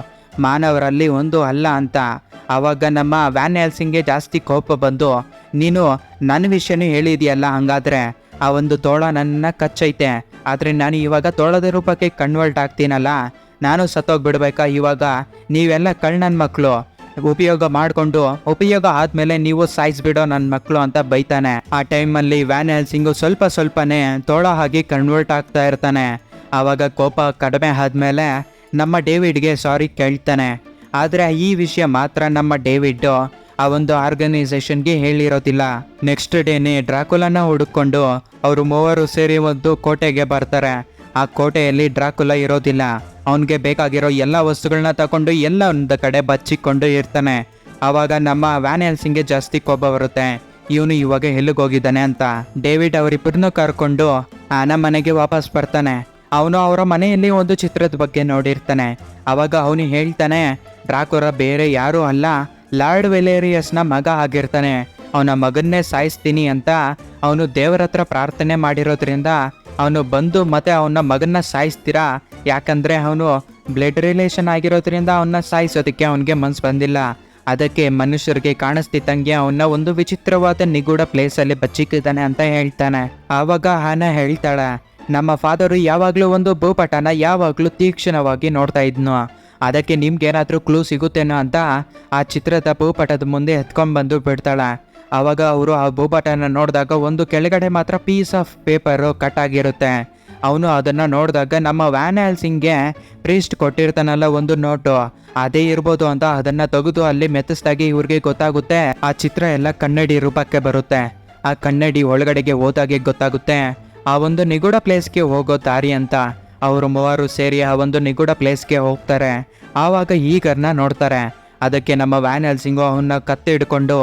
ಮಾನವರಲ್ಲಿ ಒಂದು ಅಲ್ಲ ಅಂತ. ಆವಾಗ ನಮ್ಮ ವ್ಯಾನ್ ಹೆಲ್ಸಿಂಗ್ಗೆ ಜಾಸ್ತಿ ಕೋಪ ಬಂದು, ನೀನು ನನ್ನ ವಿಷಯನೂ ಹೇಳಿದೆಯಲ್ಲ, ಹಂಗಾದ್ರೆ ಆ ಒಂದು ತೋಳ ನನ್ನ ಕಚ್ಚೈತೆ, ಆದರೆ ನಾನು ಇವಾಗ ತೋಳದ ರೂಪಕ್ಕೆ ಕನ್ವರ್ಟ್ ಆಗ್ತೀನಲ್ಲ, ನಾನು ಸತ್ತೋಗ್ಬಿಡ್ಬೇಕಾ? ಇವಾಗ ನೀವೆಲ್ಲ ನನ್ನ ಮಕ್ಕಳು ಉಪಯೋಗ ಮಾಡಿಕೊಂಡು ಉಪಯೋಗ ಆದಮೇಲೆ ನೀವು ಸಾಯಿಸ್ಬಿಡೋ ನನ್ನ ಮಕ್ಕಳು ಅಂತ ಬೈತಾನೆ. ಆ ಟೈಮಲ್ಲಿ ವ್ಯಾನ್ ಹೆಲ್ಸಿಂಗು ಸ್ವಲ್ಪನೇ ತೋಳ ಆಗಿ ಕನ್ವರ್ಟ್ ಆಗ್ತಾ ಇರ್ತಾನೆ. ಆವಾಗ ಕೋಪ ಕಡಿಮೆ ಆದಮೇಲೆ ನಮ್ಮ ಡೇವಿಡ್ಗೆ ಸಾರಿ ಕೇಳ್ತಾನೆ. ಆದರೆ ಈ ವಿಷಯ ಮಾತ್ರ ನಮ್ಮ ಡೇವಿಡ್ ಆ ಒಂದು ಆರ್ಗನೈಸೇಷನ್ಗೆ ಹೇಳಿರೋದಿಲ್ಲ. ನೆಕ್ಸ್ಟ್ ಡೇನೇ ಡ್ರಾಕುಲನ ಹುಡುಕೊಂಡು ಅವರು ಮೂವರು ಸೇರಿ ಒಂದು ಕೋಟೆಗೆ ಬರ್ತಾರೆ. ಆ ಕೋಟೆಯಲ್ಲಿ ಡ್ರಾಕುಲಾ ಇರೋದಿಲ್ಲ. ಅವನಿಗೆ ಬೇಕಾಗಿರೋ ಎಲ್ಲ ವಸ್ತುಗಳನ್ನ ತಗೊಂಡು ಎಲ್ಲ ಒಂದು ಕಡೆ ಬಚ್ಚಿಕೊಂಡು ಇರ್ತಾನೆ. ಆವಾಗ ನಮ್ಮ ವ್ಯಾನ್ ಹೆಲ್ಸಿಂಗ್ಗೆ ಜಾಸ್ತಿ ಕೋಪ ಬರುತ್ತೆ, ಇವನು ಇವಾಗ ಎಲ್ಲಿಗೆ ಹೋಗಿದ್ದಾನೆ ಅಂತ. ಡೇವಿಡ್ ಅವರಿಬ್ಬರನ್ನು ಕರ್ಕೊಂಡು ಆನಾ ಮನೆಗೆ ವಾಪಸ್ ಬರ್ತಾನೆ. ಅವನು ಅವರ ಮನೆಯಲ್ಲಿ ಒಂದು ಚಿತ್ರದ ಬಗ್ಗೆ ನೋಡಿರ್ತಾನೆ. ಅವಾಗ ಅವನು ಹೇಳ್ತಾನೆ, ಡ್ರಾಕುಲಾ ಬೇರೆ ಯಾರೂ ಅಲ್ಲ, ಲಾರ್ಡ್ ವೆಲೇರಿಯಸ್ನ ಮಗ ಆಗಿರ್ತಾನೆ. ಅವನ ಮಗನ್ನೇ ಸಾಯಿಸ್ತೀನಿ ಅಂತ ಅವನು ದೇವರ ಹತ್ರ ಪ್ರಾರ್ಥನೆ ಮಾಡಿರೋದ್ರಿಂದ ಅವನು ಬಂದು ಮತ್ತೆ ಅವನ ಮಗನ್ನ ಸಾಯಿಸ್ತೀರಾ, ಯಾಕಂದರೆ ಅವನು ಬ್ಲಡ್ ರಿಲೇಷನ್ ಆಗಿರೋದ್ರಿಂದ ಅವನ್ನ ಸಾಯಿಸೋದಕ್ಕೆ ಅವನಿಗೆ ಮನ್ಸು ಬಂದಿಲ್ಲ. ಅದಕ್ಕೆ ಮನುಷ್ಯರಿಗೆ ಕಾಣಿಸ್ತಿದ್ದಂಗೆ ಅವನ್ನ ಒಂದು ವಿಚಿತ್ರವಾದ ನಿಗೂಢ ಪ್ಲೇಸಲ್ಲಿ ಬಚ್ಚಿಕ್ಕಿದ್ದಾನೆ ಅಂತ ಹೇಳ್ತಾನೆ. ಆವಾಗ ಹಾನ ಹೇಳ್ತಾಳೆ, ನಮ್ಮ ಫಾದರು ಯಾವಾಗಲೂ ಒಂದು ಭೂಪಟನ ಯಾವಾಗಲೂ ತೀಕ್ಷ್ಣವಾಗಿ ನೋಡ್ತಾ ಇದ್ನು, ಅದಕ್ಕೆ ನಿಮ್ಗೇನಾದರೂ ಕ್ಲೂ ಸಿಗುತ್ತೇನೋ ಅಂತ ಆ ಚಿತ್ರದ ಭೂಪಟದ ಮುಂದೆ ಎತ್ಕೊಂಡ್ಬಂದು ಬಿಡ್ತಾಳೆ. ಆವಾಗ ಅವರು ಆ ಭೂಪಟನ ನೋಡಿದಾಗ ಒಂದು ಕೆಳಗಡೆ ಮಾತ್ರ ಪೀಸ್ ಆಫ್ ಪೇಪರು ಕಟ್ ಆಗಿರುತ್ತೆ. ಅವನು ಅದನ್ನು ನೋಡಿದಾಗ ನಮ್ಮ ವ್ಯಾನ್ ಹೆಲ್ಸಿಂಗ್ಗೆ ಪ್ರೀಸ್ಟ್ ಕೊಟ್ಟಿರ್ತಾನಲ್ಲ ಒಂದು ನೋಟು, ಅದೇ ಇರ್ಬೋದು ಅಂತ ಅದನ್ನು ತೆಗೆದು ಅಲ್ಲಿ ಮೆತ್ತಿಸ್ದಾಗಿ ಇವ್ರಿಗೆ ಗೊತ್ತಾಗುತ್ತೆ. ಆ ಚಿತ್ರ ಎಲ್ಲ ಕನ್ನಡಿ ರೂಪಕ್ಕೆ ಬರುತ್ತೆ. ಆ ಕನ್ನಡಿ ಒಳಗಡೆಗೆ ಹೋದಾಗೆ ಗೊತ್ತಾಗುತ್ತೆ ಆ ಒಂದು ನಿಗೂಢ ಪ್ಲೇಸ್ಗೆ ಹೋಗೋ ದಾರಿ ಅಂತ. ಅವರು ಮೂವರು ಸೇರಿ ಆ ಒಂದು ನಿಗೂಢ ಪ್ಲೇಸ್ಗೆ ಹೋಗ್ತಾರೆ. ಆವಾಗ ಈಗರ್ನ ನೋಡ್ತಾರೆ. ಅದಕ್ಕೆ ನಮ್ಮ ವ್ಯಾನ್ ಹೆಲ್ಸಿಂಗು ಅವನ್ನ ಕತ್ತೆ ಹಿಡ್ಕೊಂಡು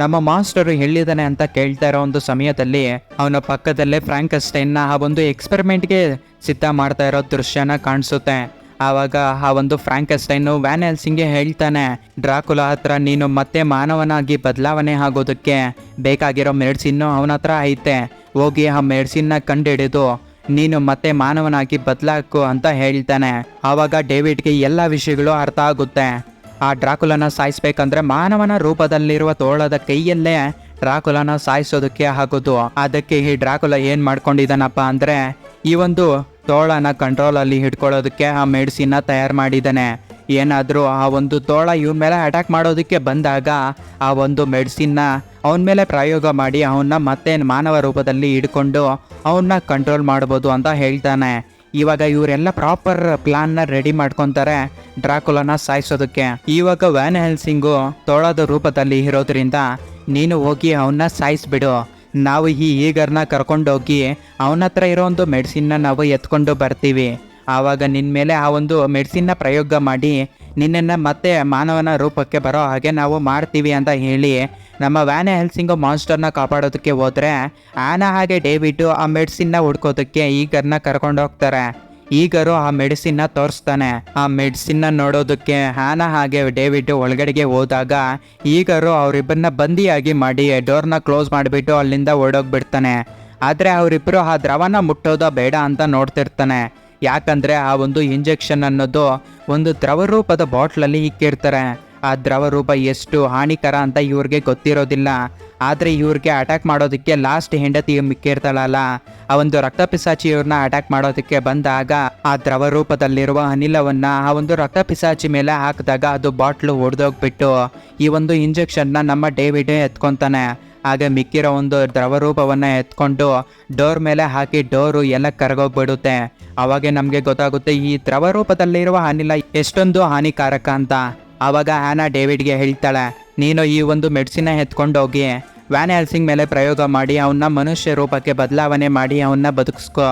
ನಮ್ಮ ಮಾಸ್ಟರು ಹೇಳಿದಾನೆ ಅಂತ ಕೇಳ್ತಾ ಇರೋ ಒಂದು ಸಮಯದಲ್ಲಿ ಅವನ ಪಕ್ಕದಲ್ಲೇ ಫ್ರಾಂಕಸ್ಟೈನ್ನ ಆ ಒಂದು ಎಕ್ಸ್ಪೆರಿಮೆಂಟ್ಗೆ ಸಿದ್ಧ ಮಾಡ್ತಾ ಇರೋ ದೃಶ್ಯನ ಕಾಣಿಸುತ್ತೆ. ಆವಾಗ ಆ ಒಂದು ಫ್ರಾಂಕಸ್ಟೈನು ವ್ಯಾನ್ ಹೆಲ್ಸಿಂಗ್ಗೆ ಹೇಳ್ತಾನೆ, ಡ್ರಾಕುಲಾ ಹತ್ರ ನೀನು ಮತ್ತೆ ಮಾನವನಾಗಿ ಬದಲಾವಣೆ ಆಗೋದಕ್ಕೆ ಬೇಕಾಗಿರೋ ಮೆಡಿಸಿನ್ನು ಅವನ ಹತ್ರ ಐತೆ, ಹೋಗಿ ಆ ಮೆಡಿಸಿನ್ನ ಕಂಡುಹಿಡಿದು ನೀನು ಮತ್ತೆ ಮಾನವನಾಗಿ ಬದಲಾಕು ಅಂತ ಹೇಳ್ತಾನೆ. ಆವಾಗ ಡೇವಿಡ್ಗೆ ಎಲ್ಲ ವಿಷಯಗಳು ಅರ್ಥ ಆಗುತ್ತೆ. ಆ ಡ್ರಾಕುಲನ ಸಾಯಿಸ್ಬೇಕಂದ್ರೆ ಮಾನವನ ರೂಪದಲ್ಲಿರುವ ತೋಳದ ಕೈಯಲ್ಲೇ ಡ್ರಾಕುಲನ ಸಾಯಿಸೋದಕ್ಕೆ ಆಗೋದು. ಅದಕ್ಕೆ ಈ ಡ್ರಾಕುಲ ಏನು ಮಾಡ್ಕೊಂಡಿದ್ದಾನಪ್ಪ ಅಂದರೆ ಈ ಒಂದು ತೋಳನ ಕಂಟ್ರೋಲಲ್ಲಿ ಹಿಡ್ಕೊಳ್ಳೋದಕ್ಕೆ ಆ ಮೆಡಿಸಿನ್ನ ತಯಾರು ಮಾಡಿದ್ದಾನೆ. ಏನಾದರೂ ಆ ಒಂದು ತೋಳ ಇವನ ಮೇಲೆ ಅಟ್ಯಾಕ್ ಮಾಡೋದಕ್ಕೆ ಬಂದಾಗ ಆ ಒಂದು ಮೆಡಿಸಿನ್ನ ಅವನ ಮೇಲೆ ಪ್ರಯೋಗ ಮಾಡಿ ಅವನ್ನ ಮತ್ತೆ ಮಾನವ ರೂಪದಲ್ಲಿ ಹಿಡ್ಕೊಂಡು ಅವನ್ನ ಕಂಟ್ರೋಲ್ ಮಾಡ್ಬೋದು ಅಂತ ಹೇಳ್ತಾನೆ. ಇವಾಗ ಇವರೆಲ್ಲ ಪ್ರಾಪರ್ ಪ್ಲಾನ್ನ ರೆಡಿ ಮಾಡ್ಕೊತಾರೆ ಡ್ರಾಕುಲನ ಸಾಯಿಸೋದಕ್ಕೆ. ಇವಾಗ ವ್ಯಾನ್ ಹೆಲ್ಸಿಂಗು ತೋಳದ ರೂಪದಲ್ಲಿ ಇರೋದ್ರಿಂದ ನೀನು ಹೋಗಿ ಅವನ್ನ ಸಾಯಿಸ್ಬಿಡು, ನಾವು ಈ ಈಗರ್ನ ಕರ್ಕೊಂಡೋಗಿ ಅವನ ಹತ್ರ ಇರೋ ಒಂದು ಮೆಡಿಸಿನ್ನ ನಾವು ಎತ್ಕೊಂಡು ಬರ್ತೀವಿ, ಆವಾಗ ನಿನ್ನ ಮೇಲೆ ಆ ಒಂದು ಮೆಡಿಸಿನ್ನ ಪ್ರಯೋಗ ಮಾಡಿ ನಿನ್ನನ್ನು ಮತ್ತೆ ಮಾನವನ ರೂಪಕ್ಕೆ ಬರೋ ಹಾಗೆ ನಾವು ಮಾಡ್ತೀವಿ ಅಂತ ಹೇಳಿ ನಮ್ಮ ವ್ಯಾನ್ ಹೆಲ್ಸಿಂಗು ಮಾನ್ಸ್ಟರ್ನ ಕಾಪಾಡೋದಕ್ಕೆ ಹೋದರೆ ಆನಾ ಹಾಗೆ ಡೇವಿಡು ಆ ಮೆಡಿಸಿನ್ನ ಹುಡ್ಕೋದಕ್ಕೆ ಈಗರ್ನ ಕರ್ಕೊಂಡು ಹೋಗ್ತಾರೆ. ಈಗರು ಆ ಮೆಡಿಸಿನ್ನ ತೋರಿಸ್ತಾನೆ. ಆ ಮೆಡಿಸಿನ್ನ ನೋಡೋದಕ್ಕೆ ಆನಾ ಹಾಗೆ ಡೇವಿಡ್ ಒಳಗಡೆಗೆ ಹೋದಾಗ ಈಗರು ಅವರಿಬ್ಬರನ್ನ ಬಂದಿಯಾಗಿ ಮಾಡಿ ಡೋರ್ನ ಕ್ಲೋಸ್ ಮಾಡಿಬಿಟ್ಟು ಅಲ್ಲಿಂದ ಓಡೋಗ್ಬಿಡ್ತಾನೆ. ಆದರೆ ಅವರಿಬ್ಬರು ಆ ದ್ರವನ ಮುಟ್ಟೋದ ಬೇಡ ಅಂತ ನೋಡ್ತಿರ್ತಾನೆ. ಯಾಕಂದರೆ ಆ ಒಂದು ಇಂಜೆಕ್ಷನ್ ಅನ್ನೋದು ಒಂದು ದ್ರವ ರೂಪದ ಬಾಟ್ಲಲ್ಲಿ ಇಕ್ಕಿರ್ತಾರೆ. ಆ ದ್ರವ ರೂಪ ಎಷ್ಟು ಹಾನಿಕರ ಅಂತ ಇವ್ರಿಗೆ ಗೊತ್ತಿರೋದಿಲ್ಲ. ಆದರೆ ಇವ್ರಿಗೆ ಅಟ್ಯಾಕ್ ಮಾಡೋದಕ್ಕೆ ಲಾಸ್ಟ್ ಹೆಂಡತಿ ಮಿಕ್ಕಿರ್ತಾಳಲ್ಲ, ಆ ಒಂದು ರಕ್ತ ಪಿಸಾಚಿ ಇವ್ರನ್ನ ಅಟ್ಯಾಕ್ ಮಾಡೋದಕ್ಕೆ ಬಂದಾಗ ಆ ದ್ರವ ರೂಪದಲ್ಲಿರುವ ಅನಿಲವನ್ನು ಆ ಒಂದು ರಕ್ತ ಪಿಸಾಚಿ ಮೇಲೆ ಹಾಕಿದಾಗ ಅದು ಬಾಟ್ಲು ಒಡೆದೋಗ್ಬಿಟ್ಟು ಈ ಒಂದು ಇಂಜೆಕ್ಷನ್ನ ನಮ್ಮ ಡೇವಿಡ್ ಎತ್ಕೊತಾನೆ. ಹಾಗೆ ಮಿಕ್ಕಿರೋ ಒಂದು ದ್ರವ ರೂಪವನ್ನು ಎತ್ಕೊಂಡು ಡೋರ್ ಮೇಲೆ ಹಾಕಿ ಡೋರು ಎಲ್ಲ ಕರಗೋಗ್ಬಿಡುತ್ತೆ. ಅವಾಗೆ ನಮಗೆ ಗೊತ್ತಾಗುತ್ತೆ ಈ ದ್ರವ ರೂಪದಲ್ಲಿರುವ ಅನಿಲ ಎಷ್ಟೊಂದು ಹಾನಿಕಾರಕ ಅಂತ. ಆವಾಗ ಆನಾ ಡೇವಿಡ್ಗೆ ಹೇಳ್ತಾಳೆ, ನೀನು ಈ ಒಂದು ಮೆಡಿಸಿನ ಎತ್ಕೊಂಡೋಗಿ ವ್ಯಾನ್ ಹೆಲ್ಸಿಂಗ್ ಮೇಲೆ ಪ್ರಯೋಗ ಮಾಡಿ ಅವನ್ನ ಮನುಷ್ಯ ರೂಪಕ್ಕೆ ಬದಲಾವಣೆ ಮಾಡಿ ಅವನ್ನ ಬದುಕಿಸ್ಕೊ,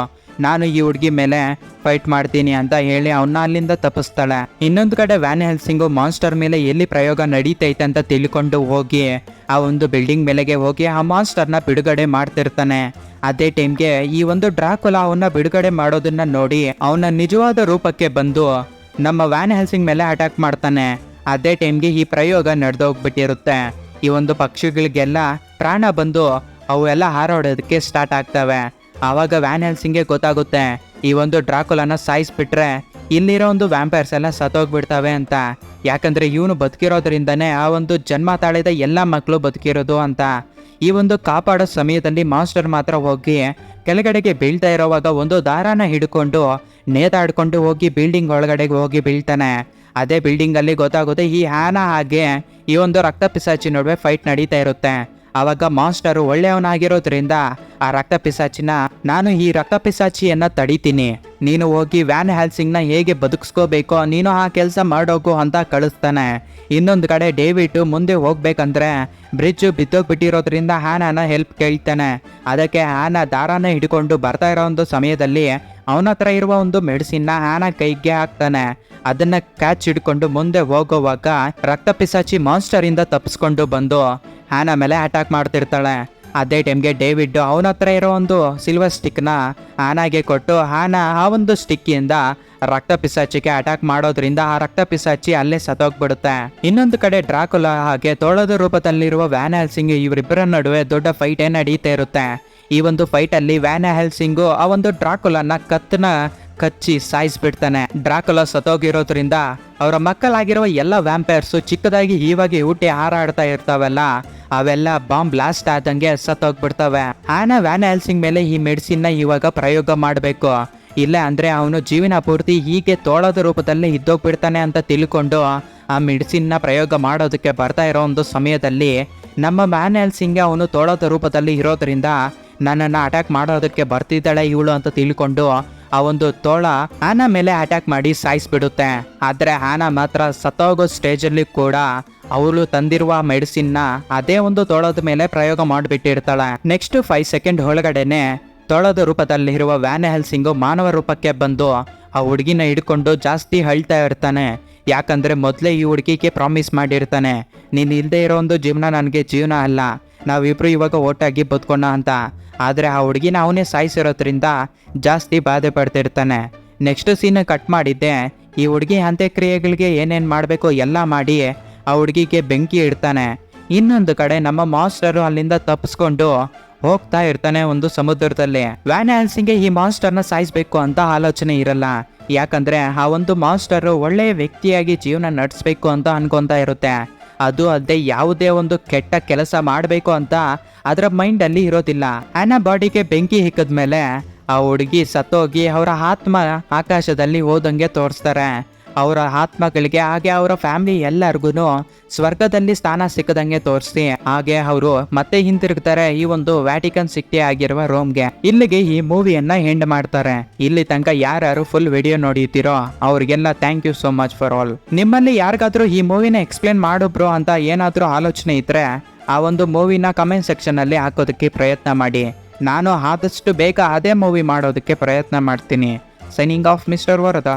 ನಾನು ಈ ಹುಡುಗಿ ಮೇಲೆ ಫೈಟ್ ಮಾಡ್ತೀನಿ ಅಂತ ಹೇಳಿ ಅವನ್ನ ಅಲ್ಲಿಂದ ತಪ್ಪಿಸ್ತಾಳೆ. ಇನ್ನೊಂದು ಕಡೆ ವ್ಯಾನ್ ಹೆಲ್ಸಿಂಗು ಮಾನ್ಸ್ಟರ್ ಮೇಲೆ ಎಲ್ಲಿ ಪ್ರಯೋಗ ನಡೀತೈತೆ ಅಂತ ತಿಳ್ಕೊಂಡು ಹೋಗಿ ಆ ಒಂದು ಬಿಲ್ಡಿಂಗ್ ಮೇಲೆಗೆ ಹೋಗಿ ಆ ಮಾನ್ಸ್ಟರ್ನ ಬಿಡುಗಡೆ ಮಾಡ್ತಿರ್ತಾನೆ. ಅದೇ ಟೈಮ್ಗೆ ಈ ಒಂದು ಡ್ರಾಕುಲಾ ಅವನ್ನ ಬಿಡುಗಡೆ ಮಾಡೋದನ್ನ ನೋಡಿ ಅವನ ನಿಜವಾದ ರೂಪಕ್ಕೆ ಬಂದು ನಮ್ಮ ವ್ಯಾನ್ ಹೆಲ್ಸಿಂಗ್ ಮೇಲೆ ಅಟ್ಯಾಕ್ ಮಾಡ್ತಾನೆ. ಅದೇ ಟೈಮ್ಗೆ ಈ ಪ್ರಯೋಗ ನಡೆದೋಗ್ಬಿಟ್ಟಿರುತ್ತೆ. ಈ ಒಂದು ಪಕ್ಷಿಗಳಿಗೆಲ್ಲ ಪ್ರಾಣ ಬಂದು ಅವು ಎಲ್ಲ ಹಾರಾಡೋದಕ್ಕೆ ಸ್ಟಾರ್ಟ್ ಆಗ್ತವೆ. ಆವಾಗ ವ್ಯಾನ್ ಹೆಲ್ಸಿಂಗ್ಗೆ ಗೊತ್ತಾಗುತ್ತೆ ಈ ಒಂದು ಡ್ರಾಕುಲನ ಸಾಯಿಸ್ಬಿಟ್ರೆ ಇಲ್ಲಿರೋ ಒಂದು ವ್ಯಾಂಪೈರ್ಸ್ ಎಲ್ಲ ಸತ್ತೋಗ್ಬಿಡ್ತವೆ ಅಂತ. ಯಾಕಂದರೆ ಇವನು ಬದುಕಿರೋದ್ರಿಂದನೇ ಆ ಒಂದು ಜನ್ಮ ತಾಳಿದ ಎಲ್ಲ ಮಕ್ಕಳು ಬದುಕಿರೋದು ಅಂತ. ಈ ಒಂದು ಕಾಪಾಡೋ ಸಮಯದಲ್ಲಿ ಮಾಸ್ಟರ್ ಮಾತ್ರ ಹೋಗಿ ಕೆಳಗಡೆಗೆ ಬೀಳ್ತಾ ಇರೋವಾಗ ಒಂದು ದಾರಾನ ಹಿಡ್ಕೊಂಡು ನೇತಾಡ್ಕೊಂಡು ಹೋಗಿ ಬಿಲ್ಡಿಂಗ್ ಒಳಗಡೆಗೆ ಹೋಗಿ ಬೀಳ್ತಾನೆ. ಅದೇ ಬಿಲ್ಡಿಂಗಲ್ಲಿ ಗೊತ್ತಾಗುತ್ತೆ ಈ ಆನಾ ಹಾಗೆ ಈ ಒಂದು ರಕ್ತ ಪಿಸಾಚಿ ನಡುವೆ ಫೈಟ್ ನಡೀತಾ ಇರುತ್ತೆ. ಆವಾಗ ಮಾಸ್ಟರು ಒಳ್ಳೆಯವನಾಗಿರೋದ್ರಿಂದ ಆ ರಕ್ತ ಪಿಸಾಚಿನ, ನಾನು ಈ ರಕ್ತ ಪಿಸಾಚಿಯನ್ನು ತಡಿತೀನಿ, ನೀನು ಹೋಗಿ ವ್ಯಾನ್ ಹೆಲ್ಸಿಂಗ್ನ ಹೇಗೆ ಬದುಕಿಸ್ಕೋಬೇಕೋ ನೀನು ಆ ಕೆಲಸ ಮಾಡೋಗು ಅಂತ ಕಳಿಸ್ತಾನೆ. ಇನ್ನೊಂದು ಕಡೆ ಡೇವಿಡ್ ಮುಂದೆ ಹೋಗ್ಬೇಕಂದ್ರೆ ಬ್ರಿಡ್ಜ್ ಬಿದ್ದೋಗ್ಬಿಟ್ಟಿರೋದ್ರಿಂದ ಆನಾನ ಹೆಲ್ಪ್ ಕೇಳ್ತಾನೆ. ಅದಕ್ಕೆ ಆನಾ ದಾರಾನ ಹಿಡ್ಕೊಂಡು ಬರ್ತಾ ಇರೋ ಒಂದು ಸಮಯದಲ್ಲಿ ಅವನ ಹತ್ರ ಇರುವ ಒಂದು ಮೆಡಿಸಿನ್ನ ಆನಾ ಕೈಗೆ ಹಾಕ್ತಾನೆ. ಅದನ್ನ ಕ್ಯಾಚ್ ಹಿಡ್ಕೊಂಡು ಮುಂದೆ ಹೋಗುವಾಗ ರಕ್ತ ಪಿಸಾಚಿ ಮಾನ್ಸ್ಟರಿಂದ ತಪ್ಪಿಸ್ಕೊಂಡು ಬಂದು ಆನಾ ಮೇಲೆ ಅಟ್ಯಾಕ್ ಮಾಡ್ತಿರ್ತಾಳೆ. ಅದೇ ಟೈಮ್ಗೆ ಡೇವಿಡ್ ಅವನ ಹತ್ರ ಇರೋ ಒಂದು ಸಿಲ್ವರ್ ಸ್ಟಿಕ್ನ ಆನಾಗೆ ಕೊಟ್ಟು ಆನ ಆ ಒಂದು ಸ್ಟಿಕ್ಕಿಂದ ರಕ್ತ ಪಿಸಾಚಿಗೆ ಅಟ್ಯಾಕ್ ಮಾಡೋದ್ರಿಂದ ಆ ರಕ್ತ ಪಿಸಾಚಿ ಅಲ್ಲೇ ಸತ್ತೋಗ್ಬಿಡುತ್ತೆ. ಇನ್ನೊಂದು ಕಡೆ ಡ್ರಾಕುಲಾ ಹಾಗೆ ತೋಳದ ರೂಪದಲ್ಲಿರುವ ವ್ಯಾನ್ ಹೆಲ್ಸಿಂಗ್ ಇವರಿಬ್ಬರ ನಡುವೆ ದೊಡ್ಡ ಫೈಟ್ ನಡೀತಾ ಇರುತ್ತೆ. ಈ ಒಂದು ಫೈಟ್ ಅಲ್ಲಿ ವ್ಯಾನ್ ಹೆಲ್ಸಿಂಗು ಆ ಒಂದು ಡ್ರಾಕುಲಾನ ಕಚ್ಚಿ ಸಾಯಿಸ್ಬಿಡ್ತಾನೆ. ಡ್ರಾಕುಲಾ ಸತ್ತೋಗಿರೋದ್ರಿಂದ ಅವರ ಮಕ್ಕಳಾಗಿರುವ ಎಲ್ಲ ವ್ಯಾಂಪೈರ್ಸು ಚಿಕ್ಕದಾಗಿ ಇವಾಗಿ ಹುಟ್ಟಿ ಹಾರಾಡ್ತಾ ಇರ್ತಾವಲ್ಲ, ಅವೆಲ್ಲ ಬಾಂಬ್ ಬ್ಲಾಸ್ಟ್ ಆದಂಗೆ ಸತ್ತೋಗ್ಬಿಡ್ತವೆ. ಆನ ವ್ಯಾನ್ ಹೆಲ್ಸಿಂಗ್ ಮೇಲೆ ಈ ಮೆಡಿಸಿನ್ ಇವಾಗ ಪ್ರಯೋಗ ಮಾಡಬೇಕು, ಇಲ್ಲ ಅಂದ್ರೆ ಅವನು ಜೀವನ ಪೂರ್ತಿ ಹೀಗೆ ತೋಳದ ರೂಪದಲ್ಲಿ ಇದ್ದೋಗ್ಬಿಡ್ತಾನೆ ಅಂತ ತಿಳ್ಕೊಂಡು ಆ ಮೆಡಿಸಿನ್ನ ಪ್ರಯೋಗ ಮಾಡೋದಕ್ಕೆ ಬರ್ತಾ ಇರೋ ಒಂದು ಸಮಯದಲ್ಲಿ ನಮ್ಮ ವ್ಯಾನ್ ಹೆಲ್ಸಿಂಗ್ ಅವನು ತೋಳದ ರೂಪದಲ್ಲಿ ಇರೋದ್ರಿಂದ ನನ್ನನ್ನು ಅಟ್ಯಾಕ್ ಮಾಡೋದಕ್ಕೆ ಬರ್ತಿದ್ದಾಳೆ ಇವಳು ಅಂತ ತಿಳ್ಕೊಂಡು ಆ ಒಂದು ತೋಳ ಆನ ಮೇಲೆ ಅಟ್ಯಾಕ್ ಮಾಡಿ ಸಾಯಿಸ್ಬಿಡುತ್ತೆ. ಆದ್ರೆ ಆನ ಮಾತ್ರ ಸತ್ತೋಗೋ ಸ್ಟೇಜಲ್ಲಿ ಕೂಡ ಅವಳು ತಂದಿರುವ ಮೆಡಿಸಿನ್ನ ಅದೇ ಒಂದು ತೋಳದ ಮೇಲೆ ಪ್ರಯೋಗ ಮಾಡಿಬಿಟ್ಟಿರ್ತಾಳೆ. ನೆಕ್ಸ್ಟ್ 5 ಸೆಕೆಂಡ್ ಒಳಗಡೆನೆ ತೋಳದ ರೂಪದಲ್ಲಿರುವ ವ್ಯಾನ್ ಹೆಲ್ಸಿಂಗು ಮಾನವ ರೂಪಕ್ಕೆ ಬಂದು ಆ ಹುಡುಗಿನ ಹಿಡ್ಕೊಂಡು ಜಾಸ್ತಿ ಅಳ್ತಾ ಇರ್ತಾನೆ. ಯಾಕಂದ್ರೆ ಮೊದಲೇ ಈ ಹುಡುಗಿಗೆ ಪ್ರಾಮಿಸ್ ಮಾಡಿರ್ತಾನೆ, ನೀನು ಇಲ್ಲದೆ ಇರೋ ಒಂದು ಜೀವನ ನನಗೆ ಜೀವನ ಅಲ್ಲ, ನಾವಿಬ್ರು ಇವಾಗ ಒಟ್ಟಾಗಿ ಬದುಕೋಣ ಅಂತ. ಆದರೆ ಆ ಹುಡುಗಿನ ಅವನೇ ಸಾಯಿಸಿರೋದ್ರಿಂದ ಜಾಸ್ತಿ ಬಾಧೆ ಪಡ್ತಿರ್ತಾನೆ. ನೆಕ್ಸ್ಟ್ ಸೀನ್ ಕಟ್ ಮಾಡಿದ್ದೆ, ಈ ಹುಡುಗಿ ಅಂತ್ಯಕ್ರಿಯೆಗಳಿಗೆ ಏನೇನು ಮಾಡಬೇಕು ಎಲ್ಲ ಮಾಡಿ ಆ ಹುಡುಗಿಗೆ ಬೆಂಕಿ ಇಡ್ತಾನೆ. ಇನ್ನೊಂದು ಕಡೆ ನಮ್ಮ ಮಾಸ್ಟರು ಅಲ್ಲಿಂದ ತಪ್ಪಿಸ್ಕೊಂಡು ಹೋಗ್ತಾ ಇರ್ತಾನೆ ಒಂದು ಸಮುದ್ರದಲ್ಲಿ. ವ್ಯಾನ್ ಹೆಲ್ಸಿಂಗ್ಗೆ ಈ ಮಾಸ್ಟರ್ನ ಸಾಯಿಸ್ಬೇಕು ಅಂತ ಆಲೋಚನೆ ಇರಲ್ಲ, ಯಾಕಂದ್ರೆ ಆ ಒಂದು ಮಾಸ್ಟರು ಒಳ್ಳೆಯ ವ್ಯಕ್ತಿಯಾಗಿ ಜೀವನ ನಡೆಸಬೇಕು ಅಂತ ಅನ್ಕೊಂತಾ ಇರುತ್ತೆ. ಅದು ಅಲ್ಲದೆ ಯಾವುದೇ ಒಂದು ಕೆಟ್ಟ ಕೆಲಸ ಮಾಡಬೇಕು ಅಂತ ಅದರ ಮೈಂಡಲ್ಲಿ ಇರೋದಿಲ್ಲ. ಆನ ಬಾಡಿಗೆ ಬೆಂಕಿ ಹಿಕ್ಕದ್ಮೇಲೆ ಆ ಹುಡುಗಿ ಸತ್ತೋಗಿ ಅವರ ಆತ್ಮ ಆಕಾಶದಲ್ಲಿ ಹೋದಂಗೆ ತೋರಿಸ್ತಾರೆ. ಅವರ ಆತ್ಮಗಳಿಗೆ ಹಾಗೆ ಅವರ ಫ್ಯಾಮಿಲಿ ಎಲ್ಲರಿಗೂ ಸ್ವರ್ಗದಲ್ಲಿ ಸ್ಥಾನ ಸಿಕ್ಕದಂಗೆ ತೋರಿಸಿ ಹಾಗೆ ಅವರು ಮತ್ತೆ ಹಿಂತಿರುಗ್ತಾರೆ ಈ ಒಂದು ವ್ಯಾಟಿಕನ್ ಸಿಟಿ ಆಗಿರುವ ರೋಮ್ಗೆ. ಇಲ್ಲಿಗೆ ಈ ಮೂವಿಯನ್ನ ಎಂಡ್ ಮಾಡ್ತಾರೆ. ಇಲ್ಲಿ ತನಕ ಯಾರ್ಯಾರು ಫುಲ್ ವಿಡಿಯೋ ನೋಡಿತೀರೋ ಅವ್ರಿಗೆಲ್ಲ thank you so much for all. ನಿಮ್ಮಲ್ಲಿ ಯಾರಿಗಾದ್ರೂ ಈ ಮೂವಿನ ಎಕ್ಸ್ಪ್ಲೇನ್ ಮಾಡು ಬ್ರೋ ಅಂತ ಏನಾದರೂ ಆಲೋಚನೆ ಇದ್ರೆ ಆ ಒಂದು ಮೂವಿನ ಕಮೆಂಟ್ ಸೆಕ್ಷನ್ ಅಲ್ಲಿ ಹಾಕೋದಕ್ಕೆ ಪ್ರಯತ್ನ ಮಾಡಿ. ನಾನು ಆದಷ್ಟು ಬೇಗ ಅದೇ ಮೂವಿ ಮಾಡೋದಕ್ಕೆ ಪ್ರಯತ್ನ ಮಾಡ್ತೀನಿ. ಸೈನಿಂಗ್ ಆಫ್ ಮಿಸ್ಟರ್ ವರದ.